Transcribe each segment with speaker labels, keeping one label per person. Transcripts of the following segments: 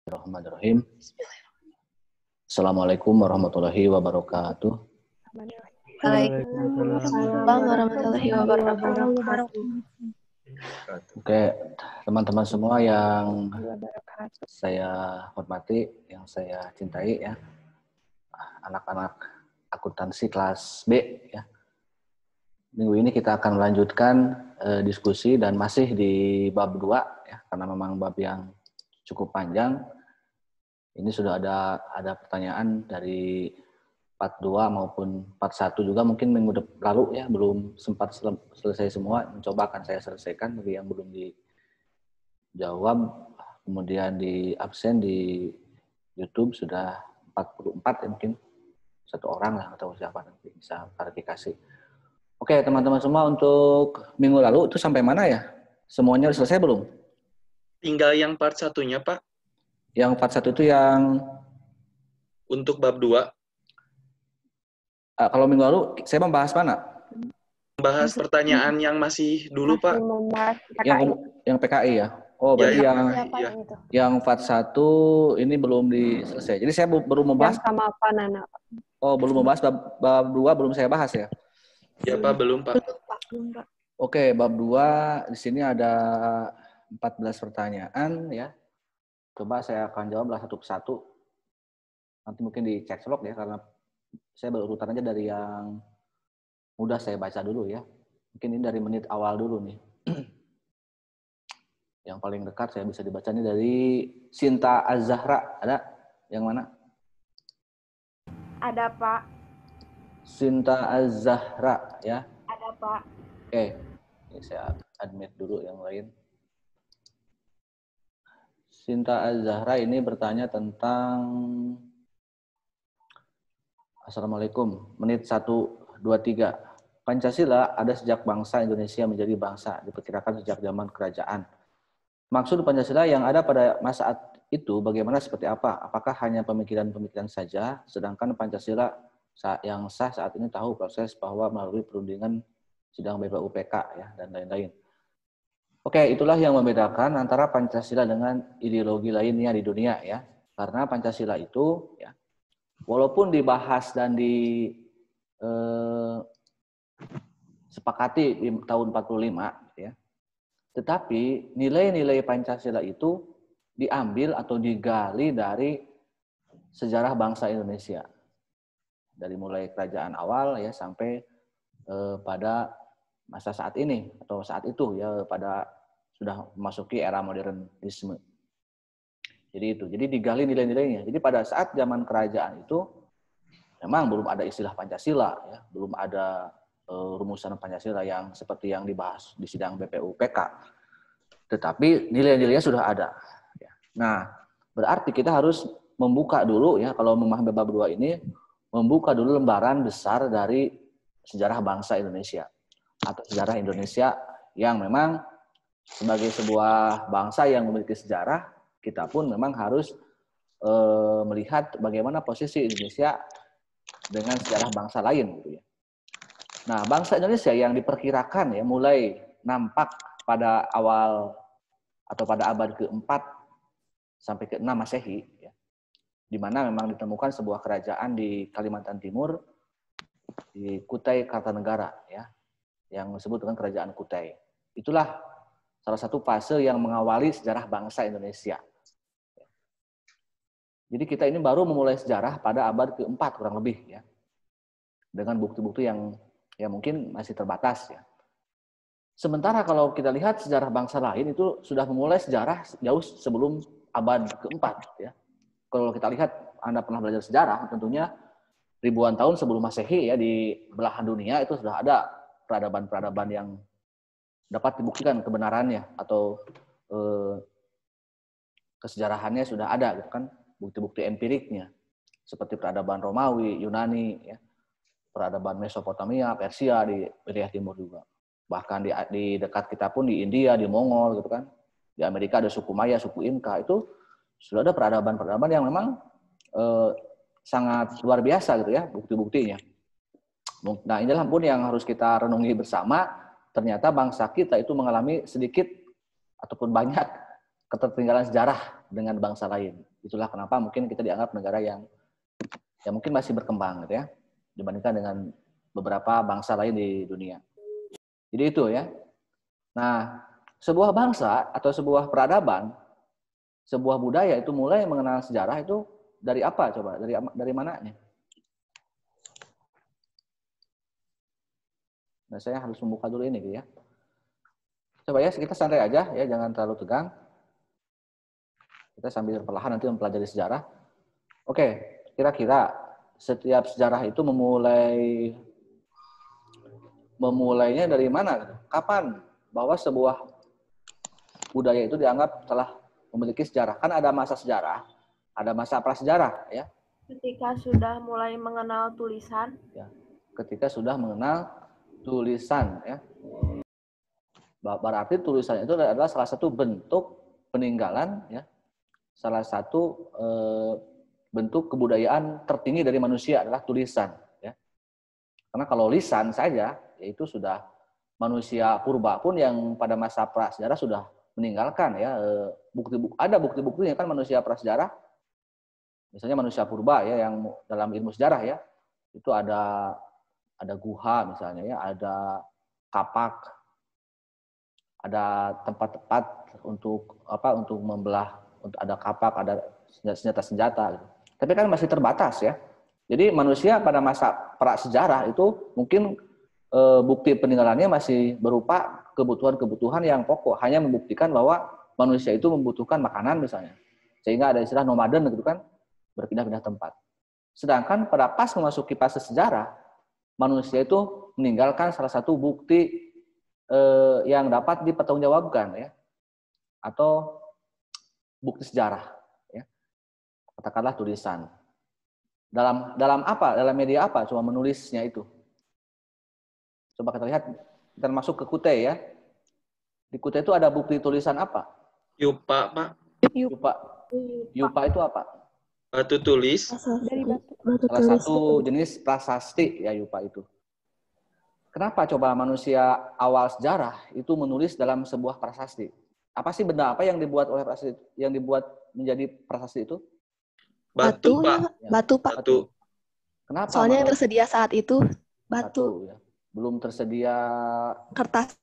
Speaker 1: Bismillahirrahmanirrahim. Assalamualaikum warahmatullahi wabarakatuh.
Speaker 2: Waalaikumsalam warahmatullahi wabarakatuh.
Speaker 1: Oke, teman-teman semua yang saya hormati, yang saya cintai ya, anak-anak akuntansi kelas B ya. Minggu ini kita akan melanjutkan diskusi dan masih di bab 2 ya, karena memang bab yang cukup panjang. Ini sudah ada pertanyaan dari part 2 maupun part 1 juga mungkin minggu lalu ya, belum sempat selesai semua. Mencoba akan saya selesaikan bagi yang belum dijawab. Kemudian di absen di YouTube sudah 44 ya, mungkin satu orang lah atau siapa nanti bisa klarifikasi. Oke teman-teman semua, untuk minggu lalu itu sampai mana ya? Semuanya sudah selesai belum?
Speaker 3: Tinggal yang part satunya, Pak.
Speaker 1: Yang part 1 itu yang
Speaker 3: Untuk bab 2.
Speaker 1: Kalau minggu lalu saya membahas mana?
Speaker 3: Bahas pertanyaan yang masih dulu, Pak.
Speaker 1: Yang PKI ya? Oh, berarti yang part 1 ini belum diselesai. Jadi saya baru membahas.
Speaker 2: Yang sama apa, Nana?
Speaker 1: Oh, belum membahas bab 2, belum saya bahas ya?
Speaker 3: Ya, Pak, belum, Pak.
Speaker 1: Oke, bab 2 di sini ada 14 pertanyaan ya. Coba saya akan jawablah satu persatu. Nanti mungkin dicek slok ya, karena saya berurutan aja dari yang mudah saya baca dulu ya. Mungkin ini dari menit awal dulu nih. Yang paling dekat saya bisa dibaca ini dari Sinta Az-Zahra. Ada yang mana?
Speaker 2: Ada, Pak.
Speaker 1: Sinta Az-Zahra ya.
Speaker 2: Ada, Pak.
Speaker 1: Oke. Ini saya admit dulu yang lain. Sinta Az-Zahra ini bertanya tentang Assalamualaikum. Menit 1, 2, 3. Pancasila ada sejak bangsa Indonesia menjadi bangsa, diperkirakan sejak zaman kerajaan. Maksud Pancasila yang ada pada masa itu bagaimana, seperti apa? Apakah hanya pemikiran-pemikiran saja, sedangkan Pancasila yang sah saat ini tahu proses bahwa melalui perundingan sidang BPUPK ya, dan lain-lain. Oke, itulah yang membedakan antara Pancasila dengan ideologi lainnya di dunia ya. Karena Pancasila itu ya, walaupun dibahas dan sepakati di tahun 45 ya, tetapi nilai-nilai Pancasila itu diambil atau digali dari sejarah bangsa Indonesia. Dari mulai kerajaan awal ya sampai pada masa saat ini atau saat itu ya, pada sudah memasuki era modernisme. Jadi itu. Jadi digali nilai-nilainya. Jadi pada saat zaman kerajaan itu memang belum ada istilah Pancasila ya, belum ada rumusan Pancasila yang seperti yang dibahas di sidang BPUPK. Tetapi nilai-nilainya sudah ada. Nah, berarti kita harus membuka dulu ya, kalau memahami bab 2 ini, membuka dulu lembaran besar dari sejarah bangsa Indonesia atau sejarah Indonesia yang memang sebagai sebuah bangsa yang memiliki sejarah, kita pun memang harus melihat bagaimana posisi Indonesia dengan sejarah bangsa lain gitu ya. Nah, bangsa Indonesia yang diperkirakan ya mulai nampak pada awal atau pada abad ke-4 sampai ke-6 Masehi ya, di mana memang ditemukan sebuah kerajaan di Kalimantan Timur di Kutai Kartanegara ya, yang disebut dengan Kerajaan Kutai. Itulah salah satu fase yang mengawali sejarah bangsa Indonesia. Jadi kita ini baru memulai sejarah pada abad ke-4 kurang lebih ya, dengan bukti-bukti yang ya mungkin masih terbatas ya. Sementara kalau kita lihat sejarah bangsa lain itu sudah memulai sejarah jauh sebelum abad ke-4 ya. Kalau kita lihat, Anda pernah belajar sejarah, tentunya ribuan tahun sebelum Masehi ya, di belahan dunia itu sudah ada peradaban-peradaban yang dapat dibuktikan kebenarannya atau kesejarahannya sudah ada gitu kan, bukti-bukti empiriknya seperti peradaban Romawi, Yunani ya, peradaban Mesopotamia, Persia di wilayah timur juga. Bahkan di dekat kita pun di India, di Mongol gitu kan. Di Amerika ada suku Maya, suku Inka, itu sudah ada peradaban-peradaban yang memang sangat luar biasa gitu ya bukti-buktinya. Nah, inilah pun yang harus kita renungi bersama. Ternyata bangsa kita itu mengalami sedikit ataupun banyak ketertinggalan sejarah dengan bangsa lain. Itulah kenapa mungkin kita dianggap negara yang mungkin masih berkembang gitu ya, dibandingkan dengan beberapa bangsa lain di dunia. Jadi itu ya. Nah, sebuah bangsa atau sebuah peradaban, sebuah budaya itu mulai mengenal sejarah itu dari apa coba? Dari mananya? Nah, saya harus membuka dulu ini gitu ya. Coba ya, kita santai aja ya, jangan terlalu tegang. Kita sambil perlahan nanti mempelajari sejarah. Oke, kira-kira setiap sejarah itu memulainya dari mana? Kapan bahwa sebuah budaya itu dianggap telah memiliki sejarah? Kan ada masa sejarah, ada masa prasejarah ya.
Speaker 2: Ketika sudah mulai mengenal tulisan.
Speaker 1: Ya, ketika sudah mengenal tulisan ya. Berarti tulisan itu adalah salah satu bentuk peninggalan ya. Salah satu bentuk kebudayaan tertinggi dari manusia adalah tulisan ya. Karena kalau lisan saja yaitu sudah manusia purba pun yang pada masa prasejarah sudah meninggalkan ya, ada bukti-buktinya kan manusia prasejarah. Misalnya manusia purba ya yang dalam ilmu sejarah ya. Itu ada guha misalnya ya, ada kapak, ada tempat-tempat untuk membelah, untuk ada kapak, ada senjata-senjata. Tapi kan masih terbatas ya. Jadi manusia pada masa prasejarah itu mungkin bukti peninggalannya masih berupa kebutuhan-kebutuhan yang pokok, hanya membuktikan bahwa manusia itu membutuhkan makanan misalnya. Sehingga ada istilah nomaden gitu kan, berpindah-pindah tempat. Sedangkan pada pas memasuki fase sejarah, manusia itu meninggalkan salah satu bukti yang dapat dipertanggungjawabkan ya, atau bukti sejarah ya. Katakanlah tulisan. Dalam apa? Dalam media apa? Cuma menulisnya itu. Coba kita lihat, kita masuk ke Kutai ya. Di Kutai itu ada bukti tulisan apa?
Speaker 3: Yupa, Pak.
Speaker 1: Yupa itu apa?
Speaker 3: Batu tulis.
Speaker 1: Salah satu jenis prasasti ya Yupa itu. Kenapa coba manusia awal sejarah itu menulis dalam sebuah prasasti? Apa sih benda apa yang dibuat oleh prasasti, yang dibuat menjadi prasasti itu?
Speaker 3: Batu, Pak.
Speaker 1: Ya.
Speaker 4: Batu, Pak.
Speaker 3: Batu.
Speaker 1: Kenapa?
Speaker 4: Soalnya yang tersedia saat itu batu.
Speaker 1: Ya. Belum tersedia
Speaker 4: Kertas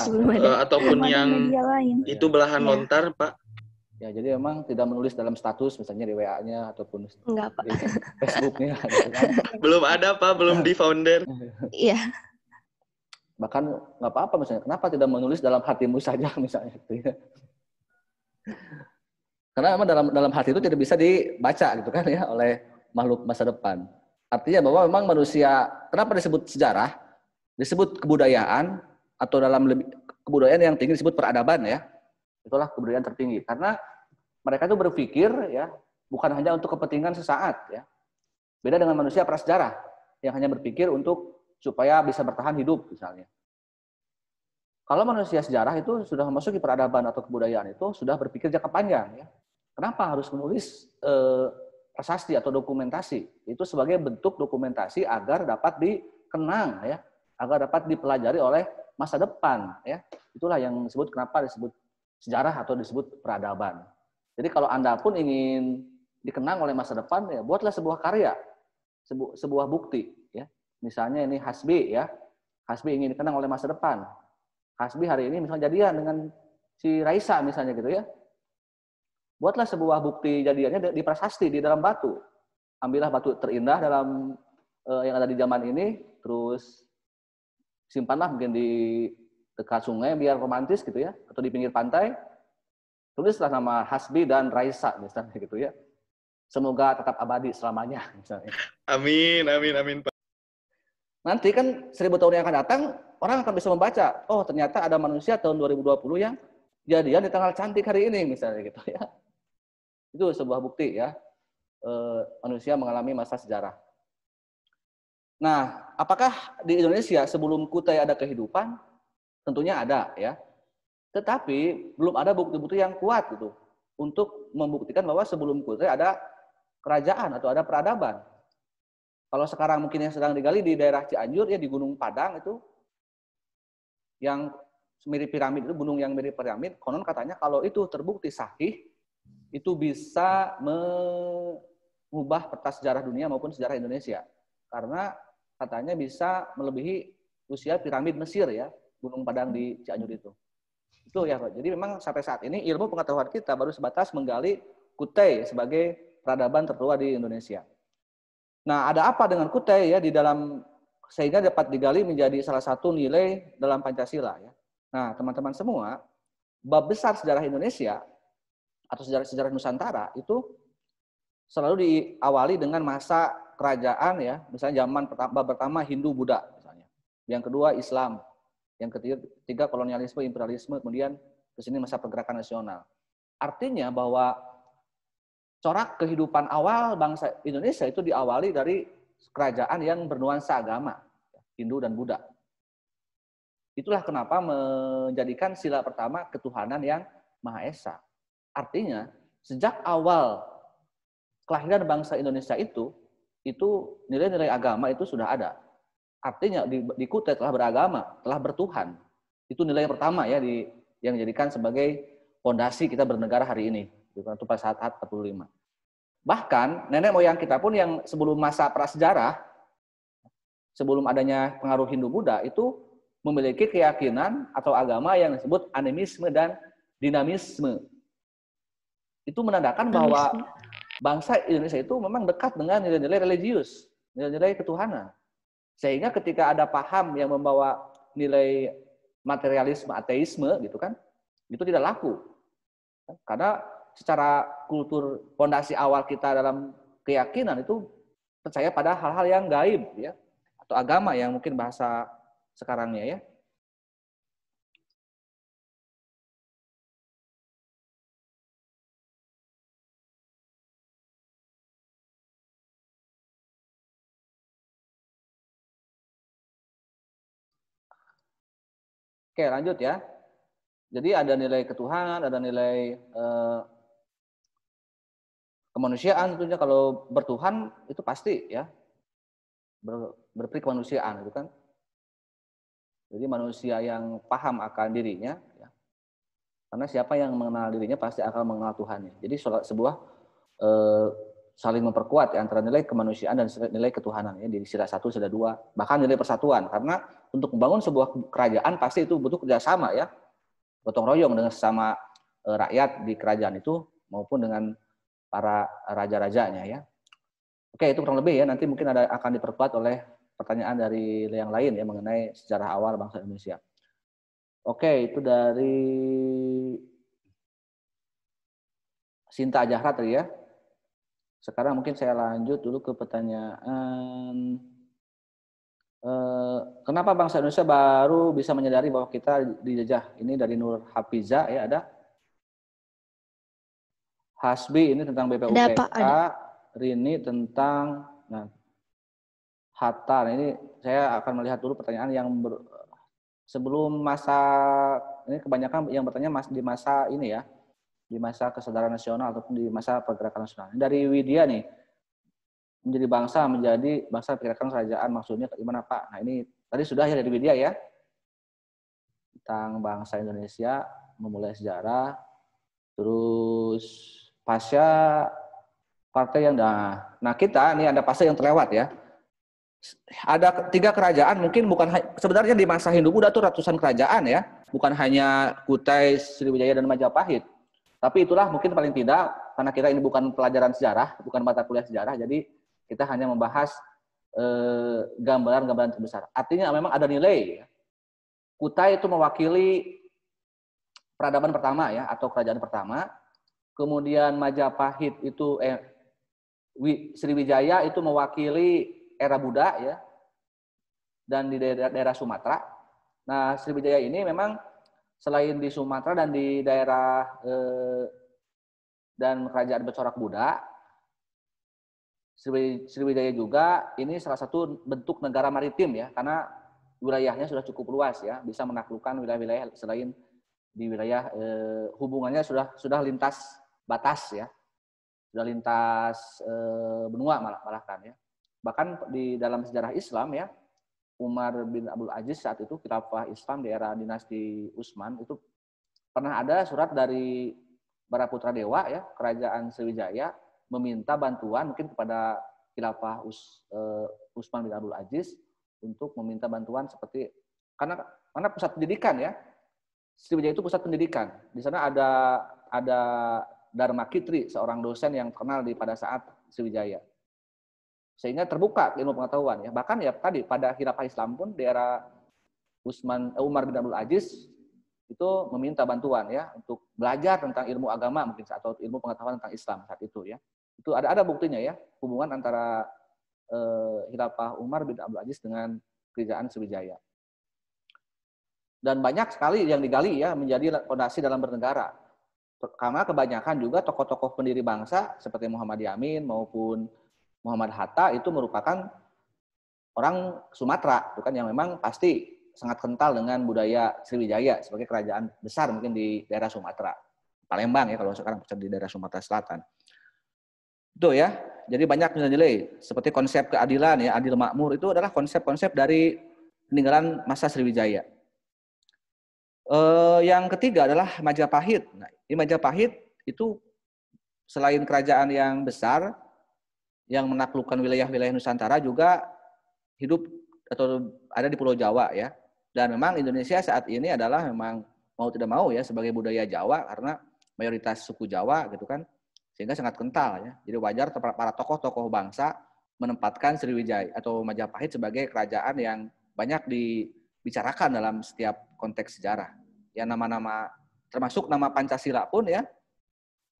Speaker 3: belum ada. Ataupun yang itu belahan
Speaker 4: Ya.
Speaker 3: lontar, Pak.
Speaker 1: Ya, jadi memang tidak menulis dalam status misalnya di WA-nya ataupun
Speaker 4: Enggak, Pak.
Speaker 1: di Facebook-nya gitu kan.
Speaker 3: Belum ada, Pak, belum di founder.
Speaker 4: Iya.
Speaker 1: Bahkan nggak apa-apa misalnya, kenapa tidak menulis dalam hatimu saja misalnya gitu ya. Karena memang dalam hati itu tidak bisa dibaca gitu kan ya oleh makhluk masa depan. Artinya bahwa memang manusia, kenapa disebut sejarah, disebut kebudayaan, atau dalam kebudayaan yang tinggi disebut peradaban ya. Itulah kebudayaan tertinggi. Karena mereka itu berpikir ya, bukan hanya untuk kepentingan sesaat ya. Beda dengan manusia prasejarah yang hanya berpikir untuk supaya bisa bertahan hidup misalnya. Kalau manusia sejarah itu sudah memasuki peradaban atau kebudayaan itu sudah berpikir jangka panjang ya. Kenapa harus menulis prasasti atau dokumentasi? Itu sebagai bentuk dokumentasi agar dapat dikenang ya, agar dapat dipelajari oleh masa depan ya. Itulah yang disebut kenapa disebut sejarah atau disebut peradaban. Jadi kalau Anda pun ingin dikenang oleh masa depan ya, buatlah sebuah karya, sebuah bukti ya. Misalnya ini Hasbi ya. Hasbi ingin dikenang oleh masa depan. Hasbi hari ini misalnya jadian dengan si Raisa misalnya gitu ya. Buatlah sebuah bukti jadiannya di prasasti di dalam batu. Ambillah batu terindah dalam yang ada di zaman ini, terus simpanlah mungkin di dekat sungai biar romantis gitu ya, atau di pinggir pantai. Tulislah nama Hasbi dan Raisa misalnya gitu ya. Semoga tetap abadi selamanya misalnya.
Speaker 3: Amin, amin, amin, Pak.
Speaker 1: Nanti kan 1000 tahun yang akan datang, orang akan bisa membaca, oh ternyata ada manusia tahun 2020 yang jadian di tanggal cantik hari ini misalnya gitu ya. Itu sebuah bukti ya, manusia mengalami masa sejarah. Nah, apakah di Indonesia sebelum Kutai ada kehidupan? Tentunya ada ya. Tetapi belum ada bukti-bukti yang kuat gitu untuk membuktikan bahwa sebelum Kutai ada kerajaan atau ada peradaban. Kalau sekarang mungkin yang sedang digali di daerah Cianjur ya, di Gunung Padang itu yang mirip piramid, itu gunung yang mirip piramid, konon katanya kalau itu terbukti sahih, itu bisa mengubah peta sejarah dunia maupun sejarah Indonesia. Karena katanya bisa melebihi usia piramid Mesir ya, Gunung Padang di Cianjur itu. Itu ya Pak. Jadi memang sampai saat ini ilmu pengetahuan kita baru sebatas menggali Kutai sebagai peradaban tertua di Indonesia. Nah, ada apa dengan Kutai ya di dalam sehingga dapat digali menjadi salah satu nilai dalam Pancasila ya. Nah, teman-teman semua, bab besar sejarah Indonesia atau sejarah Nusantara itu selalu diawali dengan masa kerajaan ya, misalnya zaman pertama Hindu Buddha misalnya. Yang kedua Islam, yang ketiga kolonialisme, imperialisme, kemudian ke sini masa pergerakan nasional. Artinya bahwa corak kehidupan awal bangsa Indonesia itu diawali dari kerajaan yang bernuansa agama, Hindu dan Buddha. Itulah kenapa menjadikan sila pertama ketuhanan yang Maha Esa. Artinya, sejak awal kelahiran bangsa Indonesia itu nilai-nilai agama itu sudah ada. Artinya di Kutai telah beragama, telah bertuhan. Itu nilai yang pertama ya yang dijadikan sebagai fondasi kita bernegara hari ini. Itu pada saat 45. Bahkan nenek moyang kita pun yang sebelum masa prasejarah, sebelum adanya pengaruh Hindu Buddha itu memiliki keyakinan atau agama yang disebut animisme dan dinamisme. Itu menandakan bahwa bangsa Indonesia itu memang dekat dengan nilai-nilai religius, nilai-nilai ketuhanan. Sehingga ketika ada paham yang membawa nilai materialisme, ateisme gitu kan, itu tidak laku. Karena secara kultur fondasi awal kita dalam keyakinan itu percaya pada hal-hal yang gaib ya, atau agama yang mungkin bahasa sekarangnya ya. Oke, lanjut ya. Jadi ada nilai ketuhanan, ada nilai kemanusiaan tentunya. Kalau bertuhan itu pasti ya berperi kemanusiaan itu kan. Jadi manusia yang paham akan dirinya ya. Karena siapa yang mengenal dirinya pasti akan mengenal Tuhannya. Jadi sebuah saling memperkuat ya, antara nilai kemanusiaan dan nilai ketuhanan ya, di sila 1, sila 2, bahkan nilai persatuan. Karena untuk membangun sebuah kerajaan pasti itu butuh kerjasama ya, gotong royong dengan sesama rakyat di kerajaan itu maupun dengan para raja-rajanya ya. Oke, itu kurang lebih ya. Nanti mungkin akan diperkuat oleh pertanyaan dari yang lain ya mengenai sejarah awal bangsa Indonesia. Oke, itu dari Sinta Jahra tadi ya. Sekarang mungkin saya lanjut dulu ke pertanyaan. Kenapa bangsa Indonesia baru bisa menyadari bahwa kita dijajah? Ini dari Nur Hafiza ya, ada. Hasbi ini tentang BPUPK. Rini tentang Hatta. Nah, ini saya akan melihat dulu pertanyaan yang sebelum masa ini, kebanyakan yang bertanya di masa ini ya, di masa kesadaran nasional ataupun di masa pergerakan nasional. Dari Widya nih, menjadi bangsa pergerakan kerajaan, maksudnya gimana Pak? Nah ini tadi sudah ya dari Widya ya, tentang bangsa Indonesia memulai sejarah, terus pasca partai yang nah kita nih ada fase yang terlewat ya. Ada 3 kerajaan, mungkin bukan sebenarnya di masa Hindu Buddha tuh ratusan kerajaan ya, bukan hanya Kutai, Sriwijaya dan Majapahit. Tapi itulah mungkin paling tidak, karena kita ini bukan pelajaran sejarah, bukan mata kuliah sejarah, jadi kita hanya membahas gambaran-gambaran terbesar. Artinya memang ada nilai. Ya. Kutai itu mewakili peradaban pertama ya, atau kerajaan pertama. Kemudian Majapahit itu Sriwijaya itu mewakili era Buddha ya, dan di daerah Sumatera. Nah, Sriwijaya ini memang selain di Sumatera dan di daerah dan kerajaan bercorak Buddha, Sriwijaya juga ini salah satu bentuk negara maritim ya, karena wilayahnya sudah cukup luas ya, bisa menaklukkan wilayah-wilayah selain di wilayah hubungannya sudah lintas batas ya, sudah lintas benua malah kan ya. Bahkan di dalam sejarah Islam ya, Umar bin Abdul Aziz saat itu khilafah Islam di era dinasti Utsman itu pernah ada surat dari Baraputra Dewa ya, kerajaan Sriwijaya meminta bantuan mungkin kepada Khilafah Utsman bin Abdul Aziz untuk meminta bantuan seperti karena pusat pendidikan ya. Sriwijaya itu pusat pendidikan. Di sana ada Dharma Kitri, seorang dosen yang terkenal pada saat Sriwijaya. Sehingga terbuka ilmu pengetahuan ya. Bahkan ya tadi pada khilafah Islam pun di era Umar bin Abdul Aziz itu meminta bantuan ya untuk belajar tentang ilmu agama mungkin atau ilmu pengetahuan tentang Islam saat itu ya. Itu ada buktinya ya, hubungan antara khilafah Umar bin Abdul Aziz dengan kerajaan Sriwijaya. Dan banyak sekali yang digali ya menjadi fondasi dalam bernegara. Karena kebanyakan juga tokoh-tokoh pendiri bangsa seperti Muhammad Yamin maupun Muhammad Hatta itu merupakan orang Sumatera, bukan yang memang pasti sangat kental dengan budaya Sriwijaya sebagai kerajaan besar mungkin di daerah Sumatera. Palembang ya kalau sekarang di daerah Sumatera Selatan. Itu ya. Jadi banyak nilai-nilai seperti konsep keadilan ya, adil makmur itu adalah konsep-konsep dari peninggalan masa Sriwijaya. Yang ketiga adalah Majapahit. Nah, di Majapahit itu selain kerajaan yang besar yang menaklukkan wilayah-wilayah Nusantara juga hidup atau ada di Pulau Jawa ya. Dan memang Indonesia saat ini adalah memang mau tidak mau ya sebagai budaya Jawa karena mayoritas suku Jawa gitu kan. Sehingga sangat kental ya. Jadi wajar para tokoh-tokoh bangsa menempatkan Sriwijaya atau Majapahit sebagai kerajaan yang banyak dibicarakan dalam setiap konteks sejarah. Ya nama-nama termasuk nama Pancasila pun ya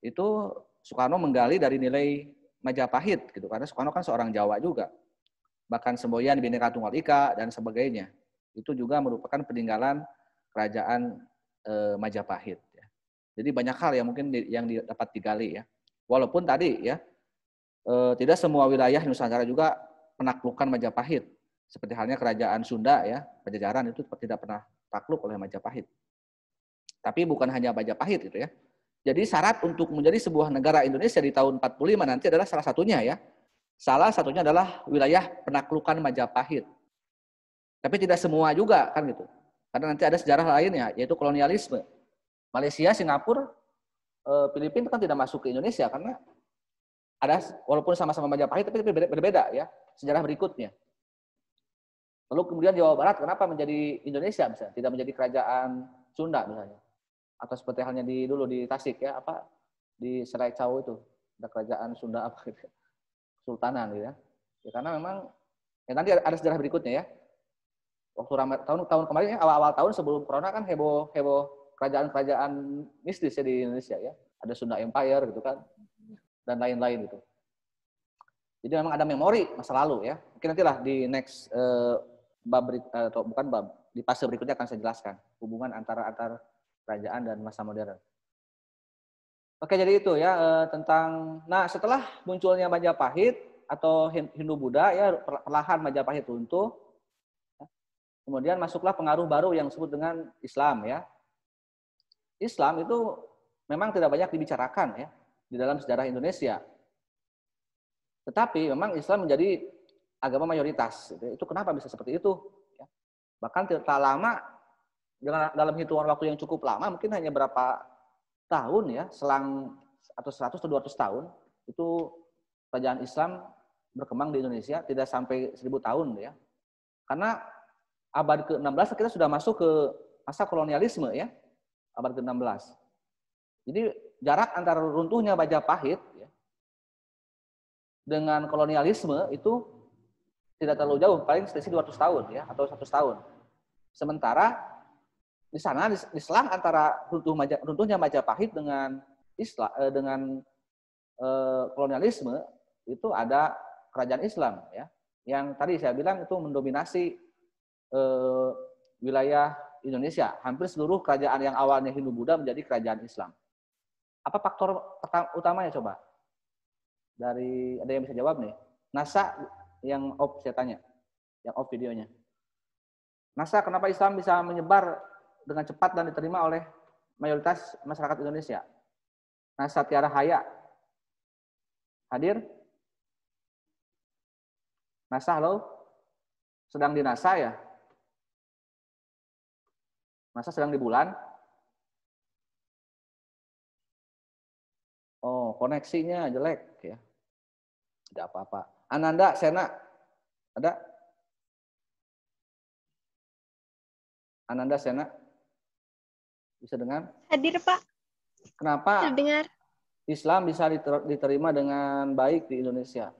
Speaker 1: itu Soekarno menggali dari nilai Majapahit gitu karena Soekarno kan seorang Jawa juga. Bahkan Semboyan, Bhinneka Tunggal Ika dan sebagainya. Itu juga merupakan peninggalan kerajaan Majapahit ya. Jadi banyak hal yang mungkin yang dapat digali ya. Walaupun tadi ya tidak semua wilayah Nusantara juga menaklukkan Majapahit. Seperti halnya kerajaan Sunda ya, Pajajaran itu tidak pernah takluk oleh Majapahit. Tapi bukan hanya Majapahit itu ya. Jadi syarat untuk menjadi sebuah negara Indonesia di tahun 45 nanti adalah salah satunya ya. Salah satunya adalah wilayah penaklukan Majapahit. Tapi tidak semua juga kan gitu. Karena nanti ada sejarah lainnya yaitu kolonialisme. Malaysia, Singapura, Filipina kan tidak masuk ke Indonesia karena ada walaupun sama-sama Majapahit tapi berbeda ya sejarah berikutnya. Lalu kemudian Jawa Barat kenapa menjadi Indonesia misalnya, tidak menjadi kerajaan Sunda misalnya. Atau seperti halnya dulu di Tasik ya, di Selecau itu ada kerajaan Sunda apa gitu. Sultanan gitu ya. Ya karena memang ya nanti ada sejarah berikutnya ya. Waktu tahun kemarin ya, awal-awal tahun sebelum corona kan heboh kerajaan-kerajaan mistis ya di Indonesia ya. Ada Sunda Empire gitu kan dan lain-lain gitu. Jadi memang ada memori masa lalu ya. Mungkin nantilah di next atau bukan bab di fase berikutnya akan saya jelaskan hubungan antara kerajaan dan masa modern. Oke, jadi itu ya tentang setelah munculnya Majapahit atau Hindu-Buddha ya perlahan Majapahit runtuh. Kemudian masuklah pengaruh baru yang disebut dengan Islam ya. Islam itu memang tidak banyak dibicarakan ya di dalam sejarah Indonesia. Tetapi memang Islam menjadi agama mayoritas. Itu kenapa bisa seperti itu? Bahkan tidak lama dalam hitungan waktu yang cukup lama, mungkin hanya berapa tahun ya, selang atau 100 atau 200 tahun, itu kerajaan Islam berkembang di Indonesia, tidak sampai 1000 tahun ya. Karena abad ke-16 kita sudah masuk ke masa kolonialisme ya, abad ke-16. Jadi jarak antara runtuhnya Majapahit ya, dengan kolonialisme itu tidak terlalu jauh, paling selisih 200 tahun ya, atau 100 tahun. Sementara di sana diselang antara runtuhnya Majapahit dengan kolonialisme itu ada kerajaan Islam ya, yang tadi saya bilang itu mendominasi wilayah Indonesia. Hampir seluruh kerajaan yang awalnya Hindu-Buddha menjadi kerajaan Islam. Apa faktor utamanya coba? Ada yang bisa jawab nih? NASA yang off saya tanya, yang off videonya. NASA kenapa Islam bisa menyebar dengan cepat dan diterima oleh mayoritas masyarakat Indonesia? NASA Tiara Haya. Hadir? NASA, halo? Sedang di NASA ya? NASA sedang di bulan? koneksinya jelek ya. Tidak apa-apa. Ananda, Sena, ada? Ananda, Sena, bisa dengar?
Speaker 4: Hadir, Pak.
Speaker 1: Kenapa
Speaker 4: Terdengar.
Speaker 1: Islam bisa diterima dengan baik di Indonesia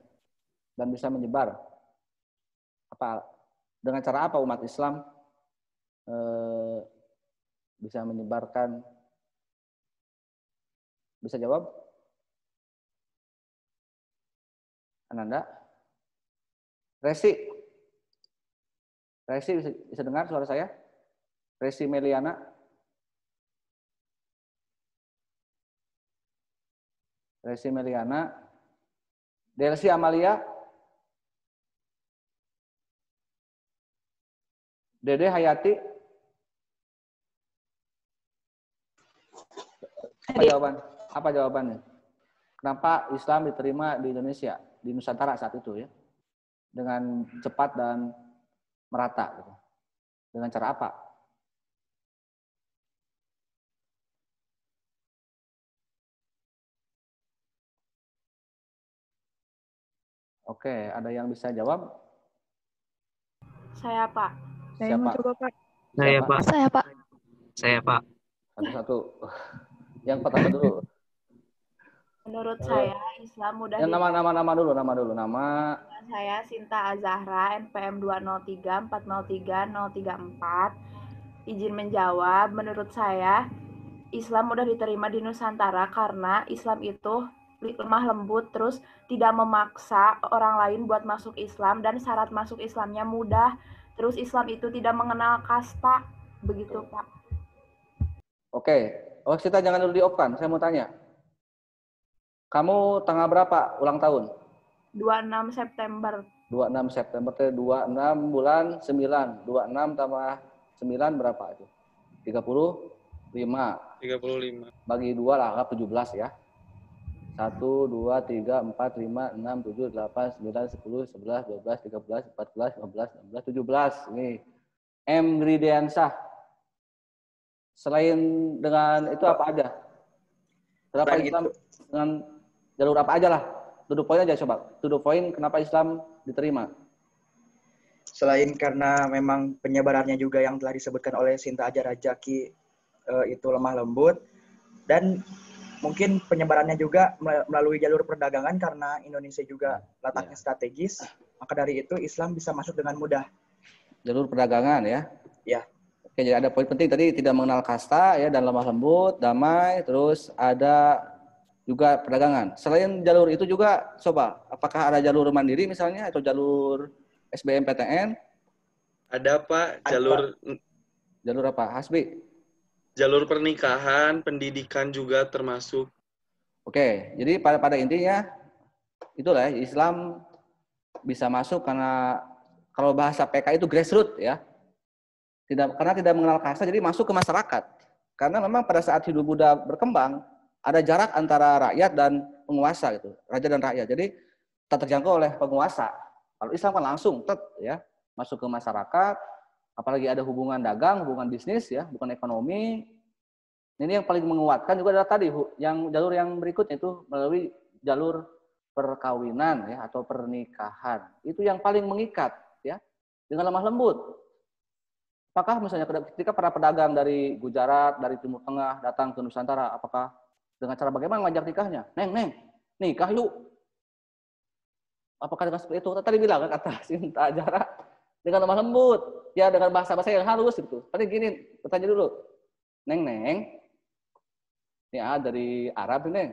Speaker 1: dan bisa menyebar? Apa dengan cara apa umat Islam bisa menyebarkan? Bisa jawab? Ananda? Resi bisa dengar suara saya? Resi Meliana? Resi Meliana? Delsi Amalia? Dede Hayati? Apa jawabannya? Kenapa Islam diterima di Indonesia, di Nusantara saat itu ya? Dengan cepat dan merata gitu. Dengan cara apa? Oke, ada yang bisa jawab?
Speaker 2: Saya, Pak.
Speaker 5: Saya mau
Speaker 1: Siapa?
Speaker 5: coba, Pak.
Speaker 3: Saya,
Speaker 1: Siapa?
Speaker 3: Pak.
Speaker 4: Saya, Pak.
Speaker 3: Saya, Pak.
Speaker 1: Satu-satu. Yang pertama dulu.
Speaker 2: Menurut saya, Islam mudah
Speaker 1: Yang nama dulu. Nama.
Speaker 2: Saya Sinta Azahra, NPM 203-403-034. Izin menjawab, menurut saya, Islam mudah diterima di Nusantara karena Islam itu lemah lembut, terus tidak memaksa orang lain buat masuk Islam, dan syarat masuk Islamnya mudah. Terus Islam itu tidak mengenal kasta. Begitu, Pak.
Speaker 1: Oke. Oh, kita jangan dulu di-off-kan. Saya mau tanya. Kamu tanggal berapa ulang tahun?
Speaker 2: 26 September.
Speaker 1: 26 September, 26 bulan 9. 26 tambah 9 berapa itu? 35.
Speaker 3: 35.
Speaker 1: Bagi 2 lah, 17 ya. 1, 2, 3, 4, 5, 6, 7, 8, 9, 10, 11, 12, 13, 14, 15, 16, 17. Ini M. Gridiansah. Selain dengan itu apa aja? Kenapa
Speaker 6: Selain
Speaker 1: Islam
Speaker 6: itu,
Speaker 1: dengan jalur apa aja lah? To the point aja coba. To the point kenapa Islam diterima?
Speaker 6: selain karena memang penyebarannya juga yang telah disebutkan oleh Sinta Aja Rajaki itu lemah lembut, dan mungkin penyebarannya juga melalui jalur perdagangan karena Indonesia juga letaknya strategis, maka dari itu Islam bisa masuk dengan mudah.
Speaker 1: Jalur perdagangan ya.
Speaker 6: Ya.
Speaker 1: Oke, jadi ada poin penting tadi, tidak mengenal kasta ya, dan lemah lembut, damai, terus ada juga perdagangan. Selain jalur itu juga coba, apakah ada jalur mandiri misalnya atau jalur SBMPTN?
Speaker 3: Ada, Pak,
Speaker 1: Jalur apa? Hasbi?
Speaker 3: jalur pernikahan, pendidikan juga termasuk.
Speaker 1: Oke, jadi pada intinya itulah ya, Islam bisa masuk karena kalau bahasa PK itu grassroots ya. Karena tidak mengenal kasta, jadi masuk ke masyarakat. Karena memang pada saat hidup Buddha berkembang, ada jarak antara rakyat dan penguasa gitu, raja dan rakyat. Jadi tak terjangkau oleh penguasa. Kalau Islam kan langsung ya masuk ke masyarakat, apalagi ada hubungan dagang, hubungan bisnis ya, bukan ekonomi. Ini yang paling menguatkan juga adalah tadi yang jalur yang berikutnya itu melalui jalur perkawinan ya atau pernikahan. Itu yang paling mengikat ya dengan lemah lembut. Apakah misalnya ketika para pedagang dari Gujarat, dari Timur Tengah datang ke Nusantara, apakah dengan cara bagaimana ngajak nikahnya? Neng, nikah yuk. Apakah dengan seperti itu? Tadi bilang kan kata Sinta Ajara dengan lemah lembut, ya dengan bahasa-bahasa yang halus gitu. Tadi gini, bertanya dulu, Neng, ini dari Arab ini,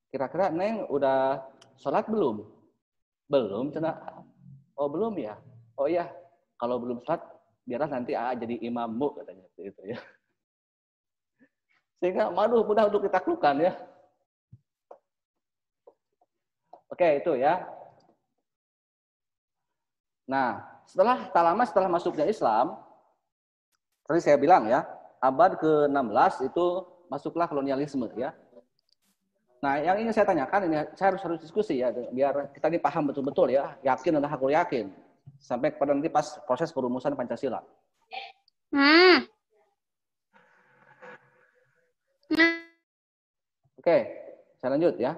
Speaker 1: kira-kira Neng udah sholat belum? Belum, cina. Oh belum ya? Oh iya. Kalau belum sholat, biarlah nanti jadi imammu, katanya gitu ya. Sehingga mudah untuk ditaklukkan ya. Oke, itu ya. Nah, setelah masuknya Islam, tadi saya bilang ya, abad ke-16 itu masuklah kolonialisme ya. Nah, yang ingin saya tanyakan ini, saya harus diskusi ya, biar kita ini paham betul-betul ya, yakin adalah hakul yakin. Sampai kepada nanti pas proses perumusan Pancasila. Oke, saya lanjut ya.